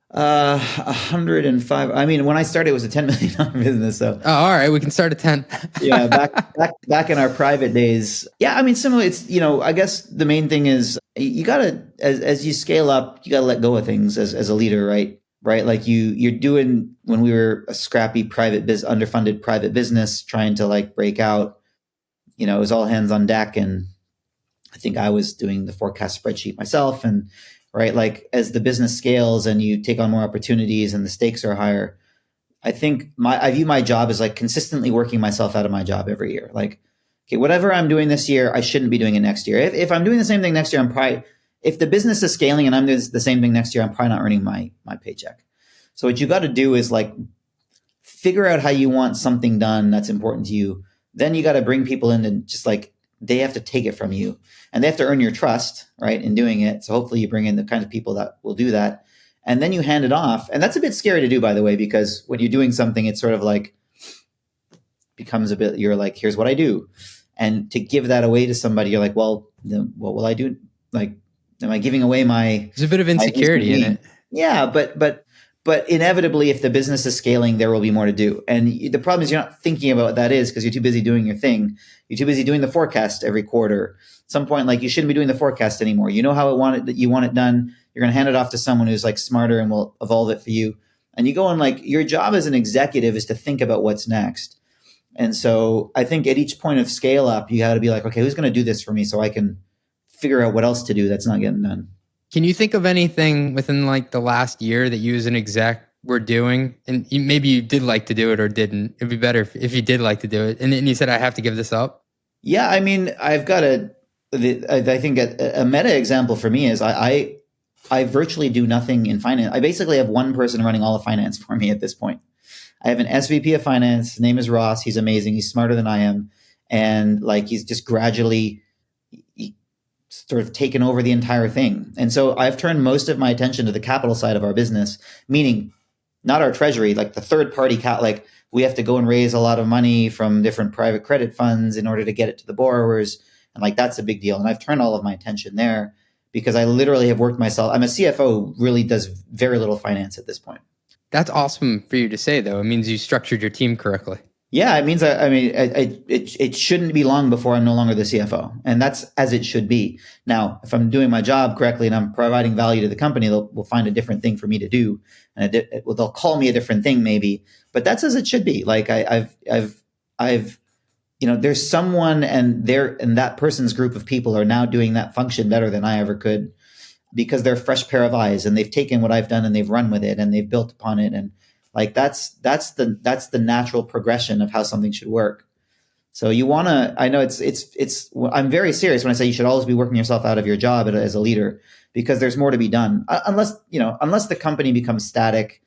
105. I mean, when I started, it was a $10 million business. So, all right, we can start at 10. Yeah, back in our private days. Yeah, I mean, similarly, it's I guess the main thing is you gotta, as you scale up, you gotta let go of things as a leader, right? Right, you're doing, when we were a scrappy underfunded private business trying to break out. It was all hands on deck, and I think I was doing the forecast spreadsheet myself, and right, as the business scales and you take on more opportunities and the stakes are higher, I think I view my job as consistently working myself out of my job every year. Okay, whatever I'm doing this year, I shouldn't be doing it next year. If I'm doing the same thing next year, if the business is scaling and I'm doing the same thing next year, I'm probably not earning my paycheck. So what you got to do is figure out how you want something done that's important to you. Then you got to bring people in and just they have to take it from you, and they have to earn your trust, right, in doing it. So hopefully you bring in the kind of people that will do that, and then you hand it off. And that's a bit scary to do, by the way, because when you're doing something, it's sort of becomes a bit, you're here's what I do. And to give that away to somebody, you're well, then what will I do? Am I giving away my... There's a bit of insecurity in it. Yeah, but But inevitably, if the business is scaling, there will be more to do. And the problem is you're not thinking about what that is because you're too busy doing your thing. You're too busy doing the forecast every quarter. At some point, like, you shouldn't be doing the forecast anymore. You know how you want it done. You're going to hand it off to someone who's like smarter and will evolve it for you. And you go on, like, your job as an executive is to think about what's next. And so I think at each point of scale up, you got to be like, okay, who's going to do this for me so I can figure out what else to do that's not getting done. Can you think of anything within like the last year that you as an exec were doing, and maybe you did like to do it or didn't? It'd be better if you did like to do it, and then you said, I have to give this up? Yeah, I mean, I've got I think a meta example for me is I virtually do nothing in finance. I basically have one person running all of finance for me at this point. I have an SVP of finance. His name is Ross. He's amazing. He's smarter than I am. And like, he's just gradually sort of taken over the entire thing. And so I've turned most of my attention to the capital side of our business, meaning not our treasury, like the third party like we have to go and raise a lot of money from different private credit funds in order to get it to the borrowers. And like, that's a big deal. And I've turned all of my attention there because I literally have worked myself. I'm a CFO who really does very little finance at this point. That's awesome for you to say, though. It means you structured your team correctly. Yeah, it means it shouldn't be long before I'm no longer the CFO, and that's as it should be. Now, if I'm doing my job correctly and I'm providing value to the company, we'll find a different thing for me to do, and they'll call me a different thing maybe. But that's as it should be. Like I've there's someone, and that person's group of people are now doing that function better than I ever could, because they're a fresh pair of eyes and they've taken what I've done and they've run with it and they've built upon it. And like, that's the natural progression of how something should work. So I know I'm very serious when I say you should always be working yourself out of your job as a leader, because there's more to be done. Unless the company becomes static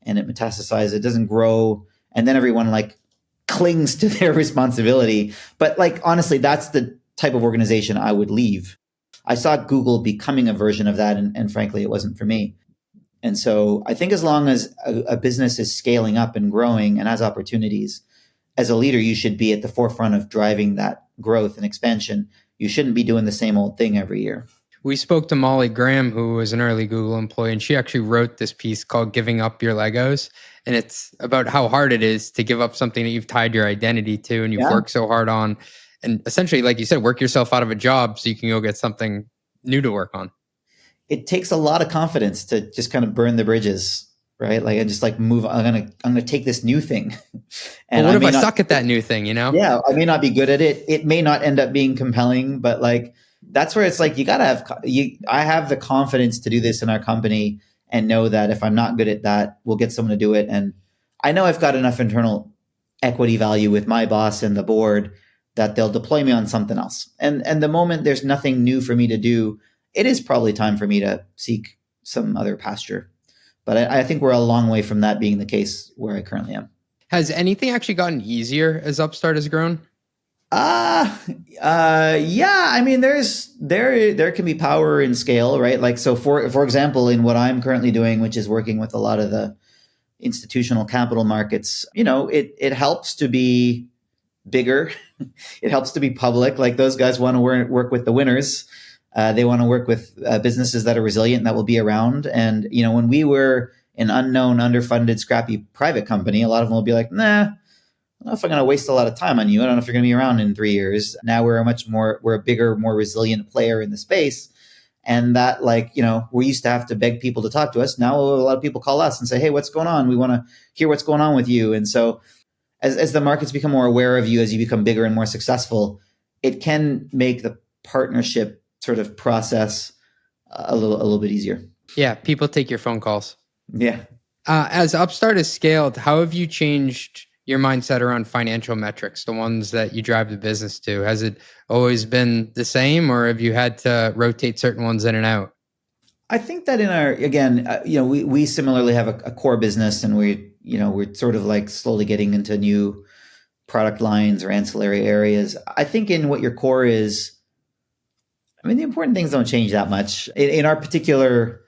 and it metastasizes, it doesn't grow. And then everyone like clings to their responsibility. But like, honestly, that's the type of organization I would leave. I saw Google becoming a version of that, and frankly, it wasn't for me. And so I think as long as a business is scaling up and growing and has opportunities, as a leader, you should be at the forefront of driving that growth and expansion. You shouldn't be doing the same old thing every year. We spoke to Molly Graham, who was an early Google employee, and she actually wrote this piece called Giving Up Your Legos. And it's about how hard it is to give up something that you've tied your identity to and you've worked so hard on. And essentially, like you said, work yourself out of a job so you can go get something new to work on. It takes a lot of confidence to just kind of burn the bridges, right? Like, I just like move. I'm gonna take this new thing. And what if I suck at that new thing? Yeah, I may not be good at it. It may not end up being compelling, but like, that's where it's like, you gotta have. I have the confidence to do this in our company and know that if I'm not good at that, we'll get someone to do it. And I know I've got enough internal equity value with my boss and the board that they'll deploy me on something else. And the moment there's nothing new for me to do, it is probably time for me to seek some other pasture. But I think we're a long way from that being the case where I currently am. Has anything actually gotten easier as Upstart has grown? Yeah. I mean, there can be power in scale, right? Like, so for example, in what I'm currently doing, which is working with a lot of the institutional capital markets, it helps to be bigger. It helps to be public. Like, those guys want to work with the winners. They want to work with businesses that are resilient and that will be around. And, when we were an unknown, underfunded, scrappy private company, a lot of them will be like, nah, I don't know if I'm going to waste a lot of time on you. I don't know if you're going to be around in 3 years. Now we're a bigger, more resilient player in the space. And that, like, we used to have to beg people to talk to us. Now a lot of people call us and say, hey, what's going on? We want to hear what's going on with you. And so as the markets become more aware of you, as you become bigger and more successful, it can make the partnership sort of process a little bit easier. Yeah, people take your phone calls. Yeah. As Upstart has scaled, how have you changed your mindset around financial metrics, the ones that you drive the business to? Has it always been the same, or have you had to rotate certain ones in and out? I think that we similarly have a core business, and we're sort of like slowly getting into new product lines or ancillary areas. I think in what your core is, the important things don't change that much. In our particular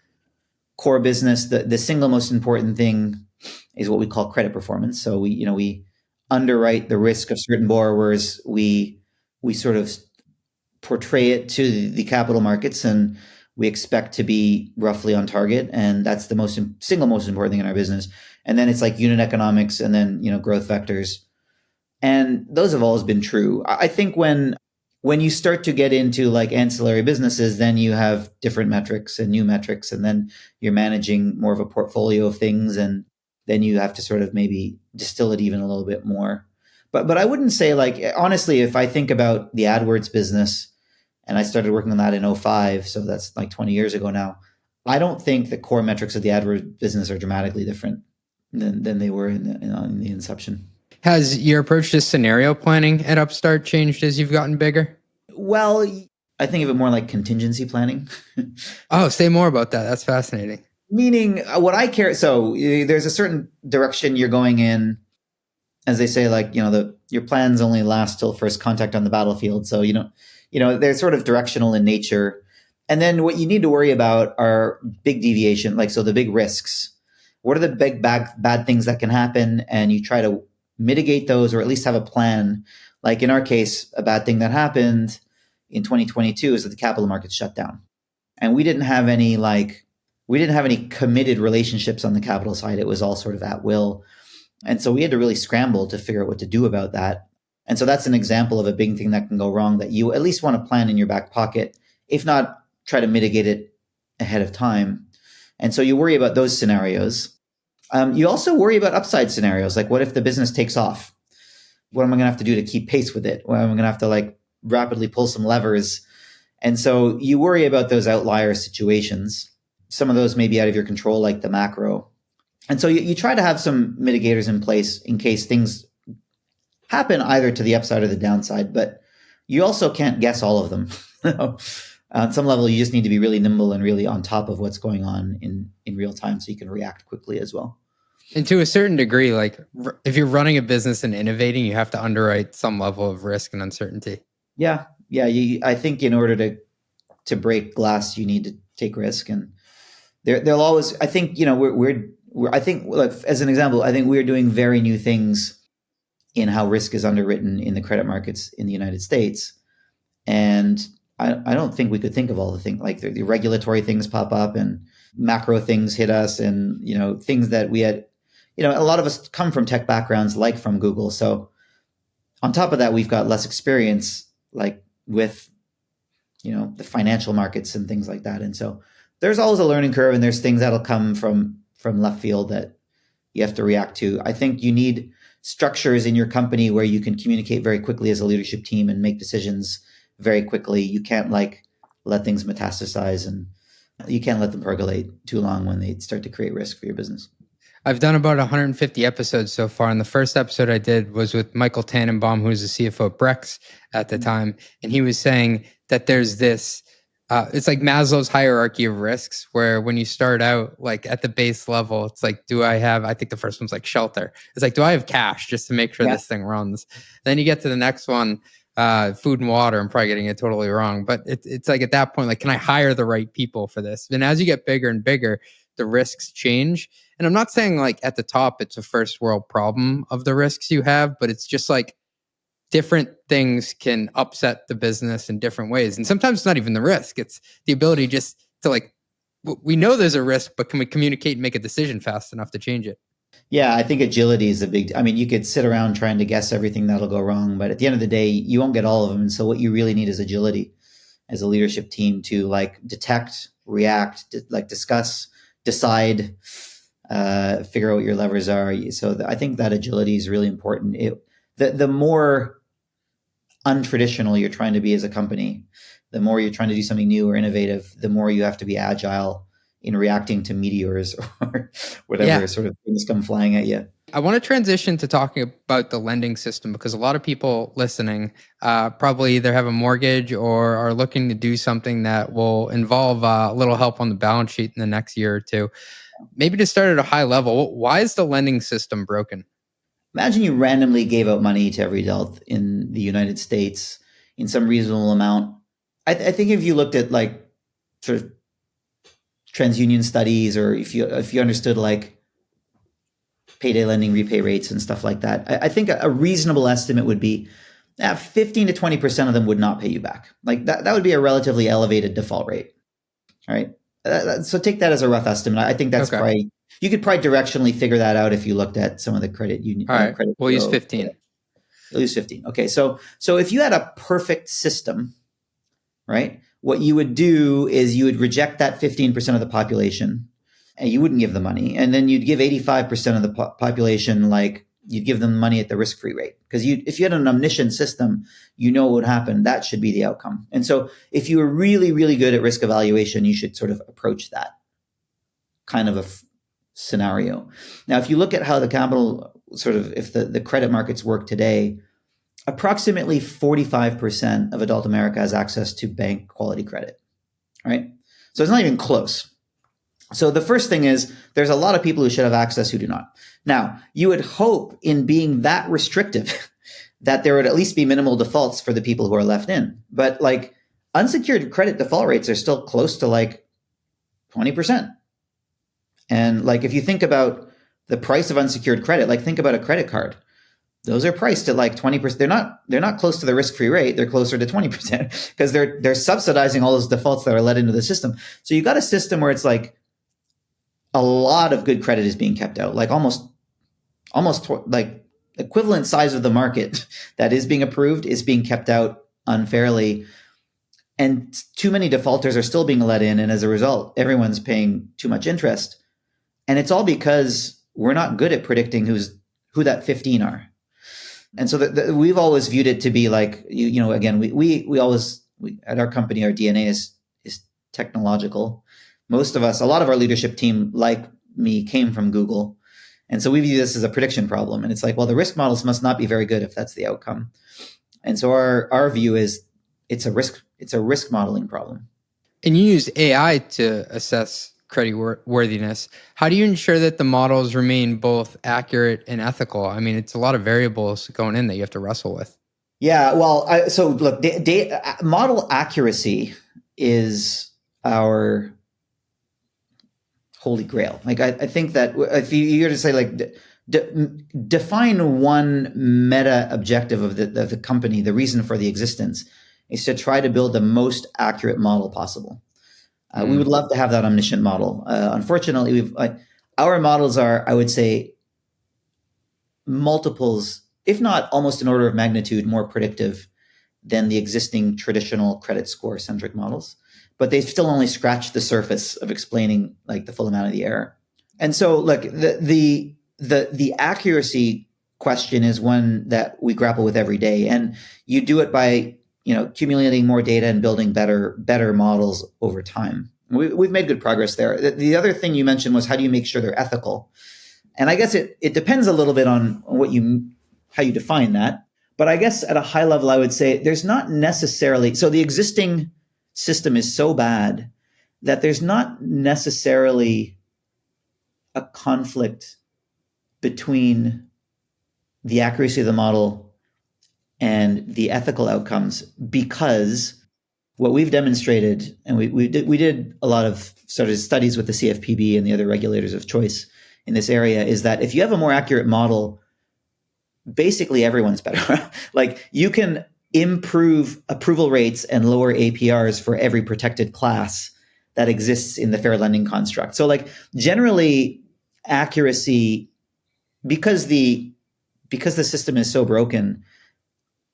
core business, the single most important thing is what we call credit performance. So we underwrite the risk of certain borrowers. We sort of portray it to the capital markets, and We expect to be roughly on target, and that's the single most important thing in our business. And then it's like unit economics, and then growth vectors, and those have always been true. I think when you start to get into like ancillary businesses, then you have different metrics and new metrics, and then you're managing more of a portfolio of things, and then you have to sort of maybe distill it even a little bit more. But I wouldn't say, like, honestly, if I think about the AdWords business, and I started working on that in '05, so that's like 20 years ago now, I don't think the core metrics of the AdWords business are dramatically different than they were in the inception. Has your approach to scenario planning at Upstart changed as you've gotten bigger? Well, I think of it more like contingency planning. Oh, say more about that. That's fascinating. Meaning, what I care. So there's a certain direction you're going in. As they say, like, your plans only last till first contact on the battlefield. So they're sort of directional in nature. And then what you need to worry about are big deviation, like, so the big risks. What are the big bad things that can happen? And you try to mitigate those, or at least have a plan. Like in our case, a bad thing that happened in 2022 is that the capital markets shut down. And we didn't have any committed relationships on the capital side. It was all sort of at will. And so we had to really scramble to figure out what to do about that. And so that's an example of a big thing that can go wrong that you at least want to plan in your back pocket, if not try to mitigate it ahead of time. And so you worry about those scenarios. You also worry about upside scenarios. Like, what if the business takes off? What am I going to have to do to keep pace with it? Well, I'm going to have to like rapidly pull some levers. And so you worry about those outlier situations. Some of those may be out of your control, like the macro. And so you try to have some mitigators in place in case things happen either to the upside or the downside, but you also can't guess all of them. On some level, you just need to be really nimble and really on top of what's going on in real time, so you can react quickly as well. And to a certain degree, like, if you're running a business and innovating, you have to underwrite some level of risk and uncertainty. Yeah. I think in order to break glass, you need to take risk, and they'll always. I think I think, like, as an example, I think we're doing very new things in how risk is underwritten in the credit markets in the United States, and I don't think we could think of all the things, like the regulatory things pop up and macro things hit us, and things that we had. A lot of us come from tech backgrounds, like from Google. So on top of that, we've got less experience, like with the financial markets and things like that. And so there's always a learning curve, and there's things that'll come from left field that you have to react to. I think you need structures in your company where you can communicate very quickly as a leadership team and make decisions very quickly. You can't let things metastasize, and you can't let them percolate too long when they start to create risk for your business. I've done about 150 episodes so far, and the first episode I did was with Michael Tannenbaum, who was the CFO of Brex at the time, and he was saying that there's this it's like Maslow's hierarchy of risks, where when you start out, like, at the base level, it's like, I think the first one's like shelter. It's like, do I have cash just to make sure this thing runs? Then you get to the next one, food and water. I'm probably getting it totally wrong, but it's like, at that point, like, can I hire the right people for this? And as you get bigger and bigger, the risks change. And I'm not saying, like, at the top, it's a first world problem of the risks you have, but it's just like, different things can upset the business in different ways. And sometimes it's not even the risk. It's the ability just to, like, we know there's a risk, but can we communicate and make a decision fast enough to change it? Yeah, I think agility is you could sit around trying to guess everything that'll go wrong, but at the end of the day, you won't get all of them. And so what you really need is agility as a leadership team to, like, detect, react, discuss, decide, figure out what your levers are. So I think that agility is really important. The more untraditional you're trying to be as a company, the more you're trying to do something new or innovative, the more you have to be agile in reacting to meteors or whatever sort of things come flying at you. I want to transition to talking about the lending system, because a lot of people listening probably either have a mortgage or are looking to do something that will involve a little help on the balance sheet in the next year or two. Maybe to start at a high level, why is the lending system broken? Imagine you randomly gave out money to every adult in the United States in some reasonable amount. I think if you looked at, like, sort of TransUnion studies, or if you understood, like, payday lending repay rates and stuff like that, I think a reasonable estimate would be 15 to 20% of them would not pay you back. Like that would be a relatively elevated default rate. All right. So take that as a rough estimate. I think that's Okay. probably, you could probably directionally figure that out if you looked at some of the credit union, All right. credit We'll use bureau. 15. You'll use 15. Okay. So if you had a perfect system, right, what you would do is you would reject that 15% of the population and you wouldn't give the money. And then you'd give 85% of the population, like you'd give them money at the risk-free rate. Because if you had an omniscient system, you know what would happen. That should be the outcome. And so if you were really, really good at risk evaluation, you should sort of approach that kind of a scenario. Now, if you look at how the capital sort of, if the credit markets work today, approximately 45% of adult America has access to bank quality credit, right? So it's not even close. So the first thing is there's a lot of people who should have access who do not. Now, you would hope in being that restrictive that there would at least be minimal defaults for the people who are left in. But like unsecured credit default rates are still close to like 20%. And like if you think about the price of unsecured credit, like think about a credit card. Those are priced at like 20%. They're not close to the risk-free rate. They're closer to 20% because they're subsidizing all those defaults that are let into the system. So you got a system where it's like a lot of good credit is being kept out, like almost like equivalent size of the market that is being approved is being kept out unfairly. And too many defaulters are still being let in. And as a result, everyone's paying too much interest. And it's all because we're not good at predicting who that 15 are. And so we've always viewed it to be like, again, we always at our company, our DNA is technological. Most of us, a lot of our leadership team, like me, came from Google. And so we view this as a prediction problem. And it's like, well, the risk models must not be very good if that's the outcome. And so our view is it's a risk modeling problem. And you use AI to assess credit worthiness. How do you ensure that the models remain both accurate and ethical? I mean, it's a lot of variables going in that you have to wrestle with. Yeah, well, so look, model accuracy is our holy grail. Like I think that if you were to say like define one meta objective of the company, the reason for the existence is to try to build the most accurate model possible. We would love to have that omniscient model. Unfortunately, our models are, I would say, multiples, if not almost an order of magnitude, more predictive than the existing traditional credit score centric models. But they still only scratch the surface of explaining like the full amount of the error. And so, look, the accuracy question is one that we grapple with every day, and you do it by accumulating more data and building better models over time. We've made good progress there. The other thing you mentioned was how do you make sure they're ethical? And I guess it depends a little bit on how you define that. But I guess at a high level, I would say there's not necessarily, so the existing system is so bad that there's not necessarily a conflict between the accuracy of the model and the ethical outcomes, because what we've demonstrated, and we did a lot of sort of studies with the CFPB and the other regulators of choice in this area, is that if you have a more accurate model, basically everyone's better. Like you can improve approval rates and lower APRs for every protected class that exists in the fair lending construct. So like generally accuracy, because the system is so broken,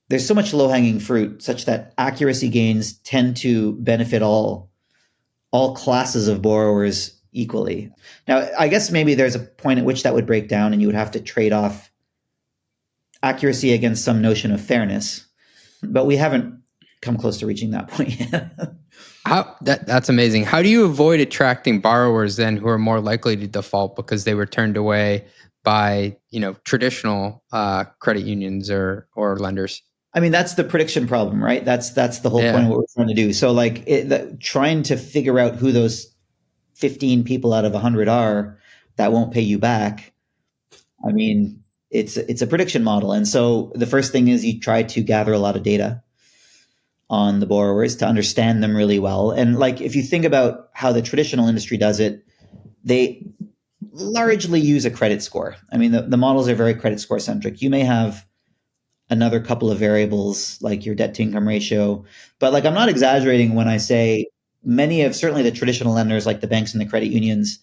there's so much low-hanging fruit such that accuracy gains tend to benefit all classes of borrowers equally. Now, I guess maybe there's a point at which that would break down and you would have to trade off accuracy against some notion of fairness. But we haven't come close to reaching that point yet. That's amazing. How do you avoid attracting borrowers then who are more likely to default because they were turned away by traditional credit unions or lenders? I mean, that's the prediction problem, right? That's the whole point of what we're trying to do. So like trying to figure out who those 15 people out of 100 are that won't pay you back. I mean, it's a prediction model. And so the first thing is you try to gather a lot of data on the borrowers to understand them really well. And like, if you think about how the traditional industry does it, they largely use a credit score. I mean, the models are very credit score centric. You may have another couple of variables like your debt to income ratio, but like, I'm not exaggerating when I say many of certainly the traditional lenders like the banks and the credit unions,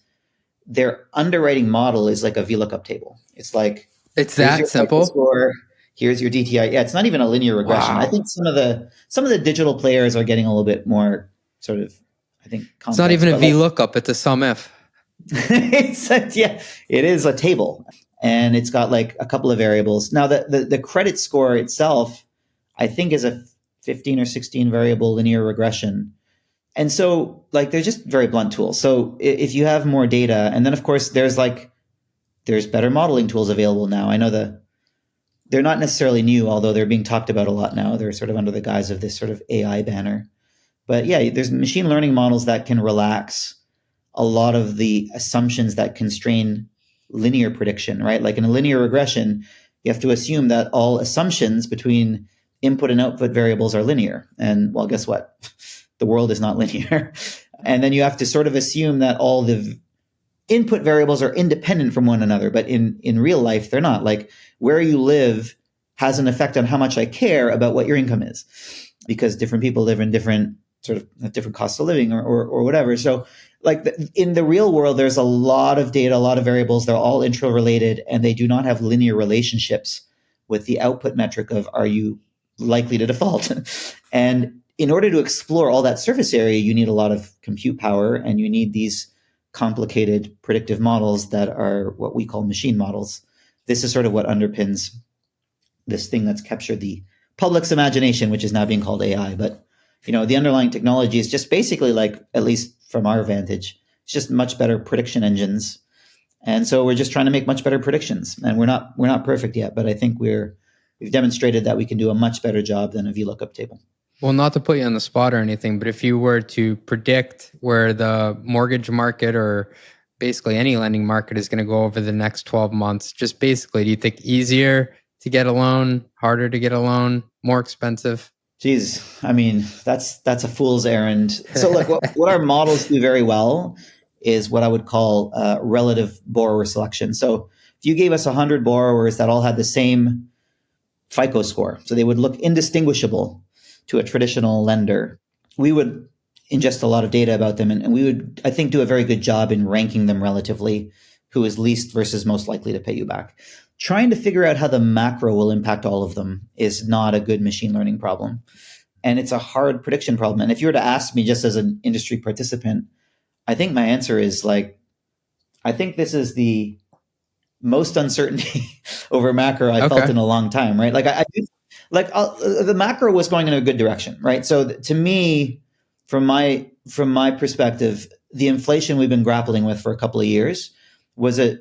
their underwriting model is like a VLOOKUP table. It's like, It's here's that your simple. score, here's your DTI. Yeah, it's not even a linear regression. Wow. I think some of the digital players are getting a little bit more sort of, I think, complex. It's not even a but like, VLOOKUP, it's a SUMIF. it is a table, and it's got like a couple of variables. Now, the credit score itself, I think, is a 15 or 16 variable linear regression. And so, like, they're just very blunt tools. So if you have more data, and then of course there's better modeling tools available now. I know they're not necessarily new, although they're being talked about a lot now. They're sort of under the guise of this sort of AI banner. But yeah, there's machine learning models that can relax a lot of the assumptions that constrain linear prediction, right? Like in a linear regression, you have to assume that all assumptions between input and output variables are linear. And well, guess what? The world is not linear. And then you have to sort of assume that all the input variables are independent from one another. But in real life, they're not. Like where you live has an effect on how much I care about what your income is, because different people live in different sort of different costs of living or whatever. So like in the real world, there's a lot of data, a lot of variables. They're all interrelated, and they do not have linear relationships with the output metric of are you likely to default? And in order to explore all that surface area, you need a lot of compute power, and you need these complicated predictive models that are what we call machine models. This is sort of what underpins this thing that's captured the public's imagination, which is now being called AI. But the underlying technology is just basically like, at least from our vantage, it's just much better prediction engines. And so we're just trying to make much better predictions. And we're not perfect yet, but I think we've demonstrated that we can do a much better job than a VLOOKUP table. Well, not to put you on the spot or anything, but if you were to predict where the mortgage market or basically any lending market is going to go over the next 12 months, just basically, do you think easier to get a loan, harder to get a loan, more expensive? Geez, I mean, that's a fool's errand. So look, what our models do very well is what I would call relative borrower selection. So if you gave us 100 borrowers that all had the same FICO score, so they would look indistinguishable to a traditional lender, we would ingest a lot of data about them, and we would, I think, do a very good job in ranking them relatively, who is least versus most likely to pay you back. Trying to figure out how the macro will impact all of them is not a good machine learning problem. And it's a hard prediction problem. And if you were to ask me just as an industry participant, I think my answer is like, I think this is the most uncertainty over macro I felt in a long time, right? Like the macro was going in a good direction, right? So to me, from my perspective, the inflation we've been grappling with for a couple of years was a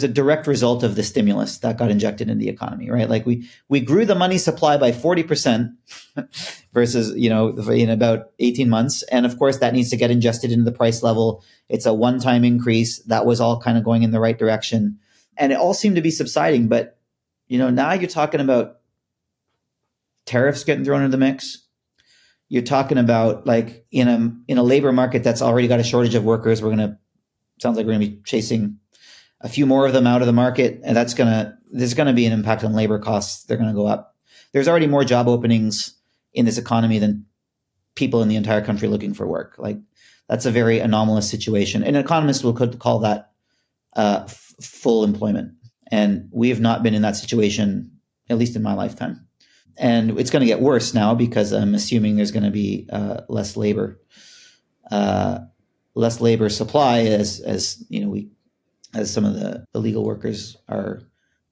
direct result of the stimulus that got injected in the economy, right? Like we grew the money supply by 40% versus, in about 18 months. And of course that needs to get ingested into the price level. It's a one-time increase. That was all kind of going in the right direction. And it all seemed to be subsiding. But, now you're talking about tariffs getting thrown into the mix. You're talking about like in a labor market that's already got a shortage of workers, sounds like we're going to be chasing a few more of them out of the market, and there's going to be an impact on labor costs. They're going to go up. There's already more job openings in this economy than people in the entire country looking for work. Like that's a very anomalous situation. An economist could call that full employment. And we have not been in that situation, at least in my lifetime. And it's going to get worse now because I'm assuming there's going to be less labor supply as some of the illegal workers are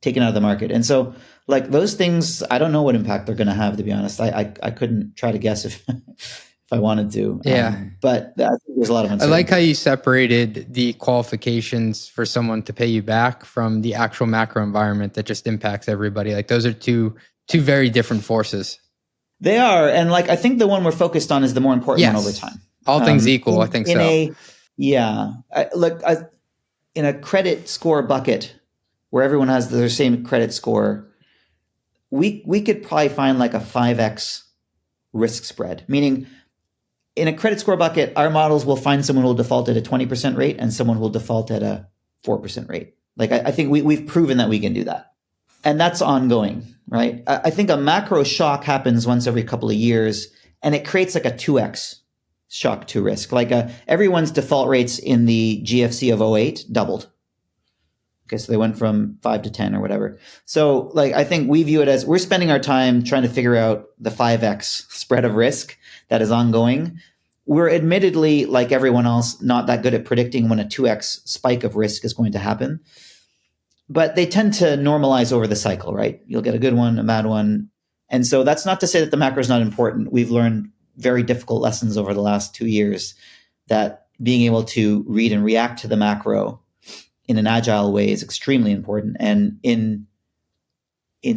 taken out of the market. And so like those things, I don't know what impact they're going to have, to be honest. I couldn't try to guess if if I wanted to. Yeah. But I think there's a lot of uncertainty. I like how you separated the qualifications for someone to pay you back from the actual macro environment that just impacts everybody. Like those are two very different forces. They are. And like, I think the one we're focused on is the more important one over time. All things equal, I think so. In a credit score bucket where everyone has their same credit score, we could probably find like a 5x risk spread. Meaning in a credit score bucket, our models will find someone who will default at a 20% rate and someone who will default at a 4% rate. Like I think we've proven that we can do that. And that's ongoing, right? I think a macro shock happens once every couple of years and it creates like a 2x shock to risk. Like everyone's default rates in the GFC of '08 doubled. Okay, so they went from 5 to 10 or whatever. So like I think we view it as we're spending our time trying to figure out the 5x spread of risk that is ongoing. We're admittedly, like everyone else, not that good at predicting when a 2x spike of risk is going to happen. But they tend to normalize over the cycle, right? You'll get a good one, a bad one. And so that's not to say that the macro is not important. We've learned very difficult lessons over the last 2 years that being able to read and react to the macro in an agile way is extremely important. And in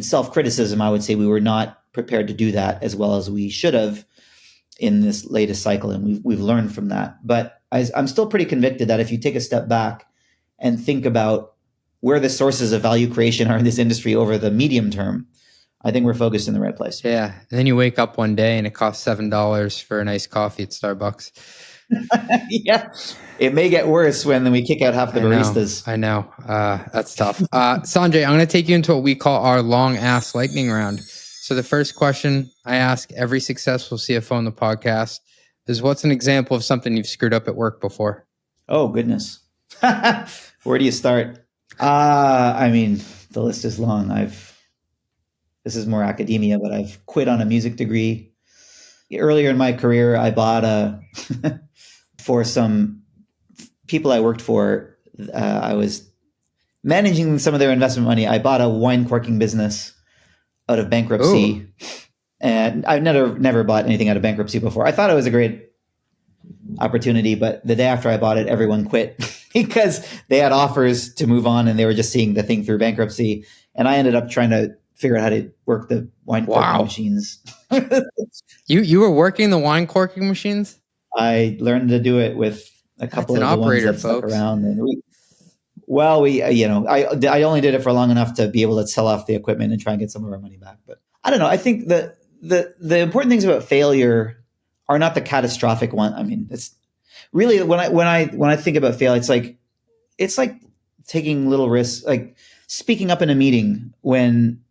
self-criticism, I would say we were not prepared to do that as well as we should have in this latest cycle. And we've learned from that. But I'm still pretty convicted that if you take a step back and think about where the sources of value creation are in this industry over the medium term, I think we're focused in the right place. Yeah. And then you wake up one day and it costs $7 for a nice coffee at Starbucks. Yeah. It may get worse when we kick out half the baristas. I know. That's tough. Sanjay, I'm going to take you into what we call our long ass lightning round. So the first question I ask every successful CFO on the podcast is, what's an example of something you've screwed up at work before? Oh, goodness. Where do you start? I mean, the list is long. This is more academia, but I've quit on a music degree. Earlier in my career, I bought for some people I worked for, I was managing some of their investment money. I bought a wine corking business out of bankruptcy. Ooh. And I've never bought anything out of bankruptcy before. I thought it was a great opportunity, but the day after I bought it, everyone quit because they had offers to move on and they were just seeing the thing through bankruptcy. And I ended up trying to figure out how to work the wine corking machines. You were working the wine corking machines? I learned to do it with a couple of the ones that stuck around. And I only did it for long enough to be able to sell off the equipment and try and get some of our money back. But I don't know. I think the important things about failure are not the catastrophic one. I mean, it's really when I think about failure, it's like taking little risks, like speaking up in a meeting when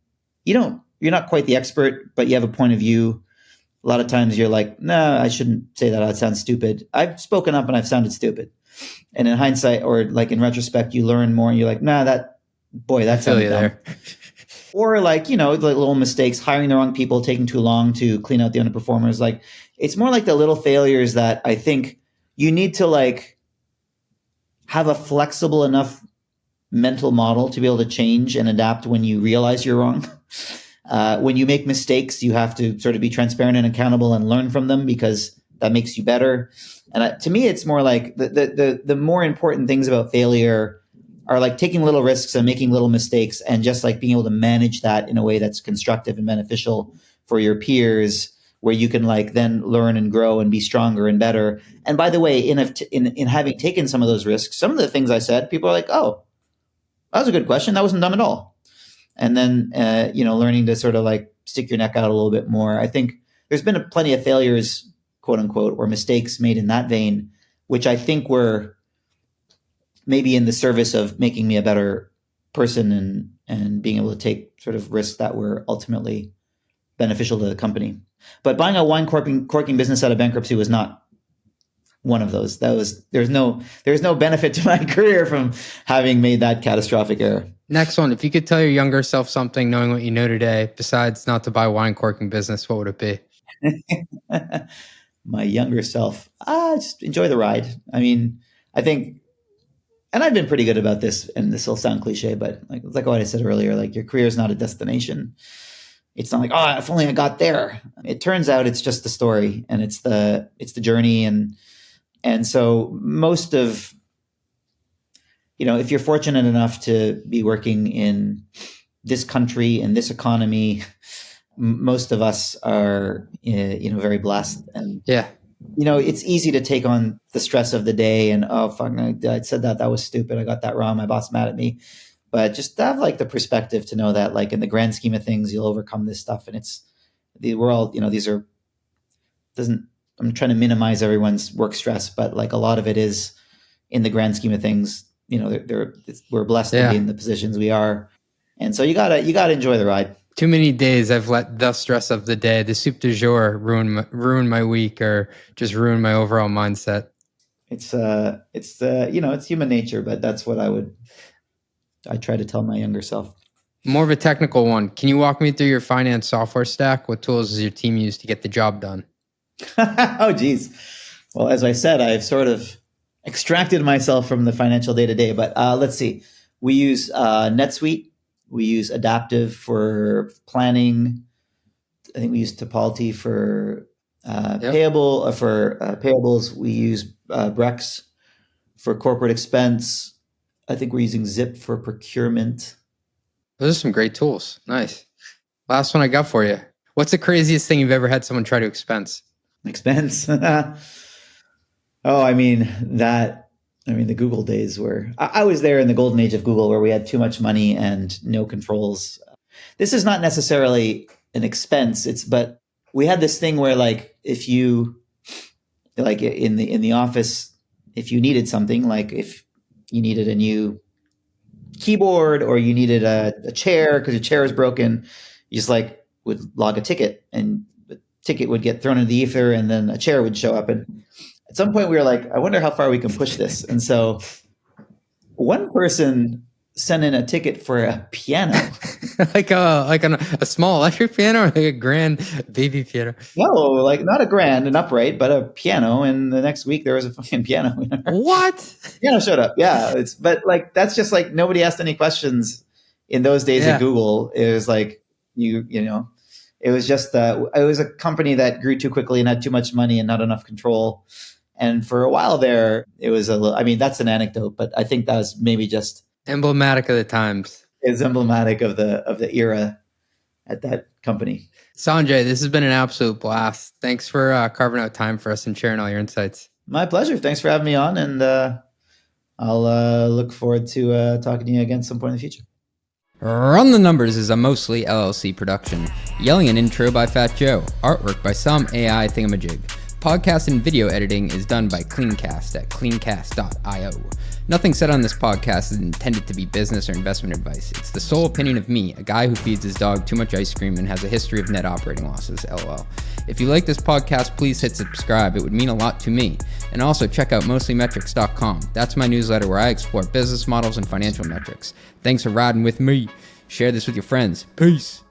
you're not quite the expert, but you have a point of view. A lot of times you're like, no, I shouldn't say that. That sounds stupid. I've spoken up and I've sounded stupid. And in hindsight, or like in retrospect, you learn more and you're like, nah, that sounded dumb. There. Or like, like little mistakes, hiring the wrong people, taking too long to clean out the underperformers. Like, it's more like the little failures that I think you need to like have a flexible enough mental model to be able to change and adapt when you realize you're wrong. When you make mistakes, you have to sort of be transparent and accountable and learn from them because that makes you better. And to me, it's more like the more important things about failure are like taking little risks and making little mistakes and just like being able to manage that in a way that's constructive and beneficial for your peers, where you can like then learn and grow and be stronger and better. And by the way, in having taken some of those risks, some of the things I said, people are like, oh, that was a good question. That wasn't dumb at all. And then, learning to sort of like stick your neck out a little bit more. I think there's been plenty of failures, quote unquote, or mistakes made in that vein, which I think were maybe in the service of making me a better person and being able to take sort of risks that were ultimately beneficial to the company. But buying a wine corking business out of bankruptcy was not one of those. There's no benefit to my career from having made that catastrophic error. Next one. If you could tell your younger self something, knowing what you know today, besides not to buy wine corking business, what would it be? My younger self, just enjoy the ride. I mean, I think, and I've been pretty good about this, and this will sound cliche, but like what I said earlier, like your career is not a destination. It's not like, if only I got there. It turns out it's just the story and it's the journey. And so most of, if you're fortunate enough to be working in this country, in this economy, most of us are, very blessed. And, it's easy to take on the stress of the day and, oh, fuck, I said that was stupid. I got that wrong. My boss mad at me. But just have like the perspective to know that like in the grand scheme of things, you'll overcome this stuff. And we're all, I'm trying to minimize everyone's work stress, but like a lot of it is in the grand scheme of things, we're blessed to be in the positions we are. And so you gotta enjoy the ride. Too many days I've let the stress of the day, the soup du jour, ruin my week or just ruin my overall mindset. It's it's human nature, but that's what I try to tell my younger self. More of a technical one. Can you walk me through your finance software stack? What tools does your team use to get the job done? Oh, geez. Well, as I said, I've sort of extracted myself from the financial day-to-day, but let's see. We use NetSuite. We use Adaptive for planning. I think we use Topology for payables. We use Brex for corporate expense. I think we're using Zip for procurement. Those are some great tools. Nice. Last one I got for you. What's the craziest thing you've ever had someone try to expense? Oh, the Google days were, I was there in the golden age of Google where we had too much money and no controls. This is not necessarily an expense, but we had this thing where if you, in the office, if you needed something, like if you needed a new keyboard or you needed a chair because your chair was broken, you just would log a ticket and the ticket would get thrown into the ether and then a chair would show up. And at some point we were like, I wonder how far we can push this. And so one person sent in a ticket for a piano. like a small electric piano or like a grand baby piano? No, not a grand, an upright, but a piano. And the next week there was a fucking piano. What? Piano showed up. Yeah. That's just nobody asked any questions in those days at Google. It was it was just, it was a company that grew too quickly and had too much money and not enough control. And for a while there, it was that's an anecdote, but I think that was maybe just emblematic of the times. It's emblematic of the era at that company. Sanjay, this has been an absolute blast. Thanks for carving out time for us and sharing all your insights. My pleasure. Thanks for having me on. And I'll look forward to talking to you again some point in the future. Run the Numbers is a mostly LLC production. Yelling an intro by Fat Joe. Artwork by some AI thingamajig. Podcast and video editing is done by Cleancast at cleancast.io. Nothing said on this podcast is intended to be business or investment advice. It's the sole opinion of me, a guy who feeds his dog too much ice cream and has a history of net operating losses, LOL. If you like this podcast, please hit subscribe. It would mean a lot to me. And also check out mostlymetrics.com. That's my newsletter where I explore business models and financial metrics. Thanks for riding with me. Share this with your friends. Peace.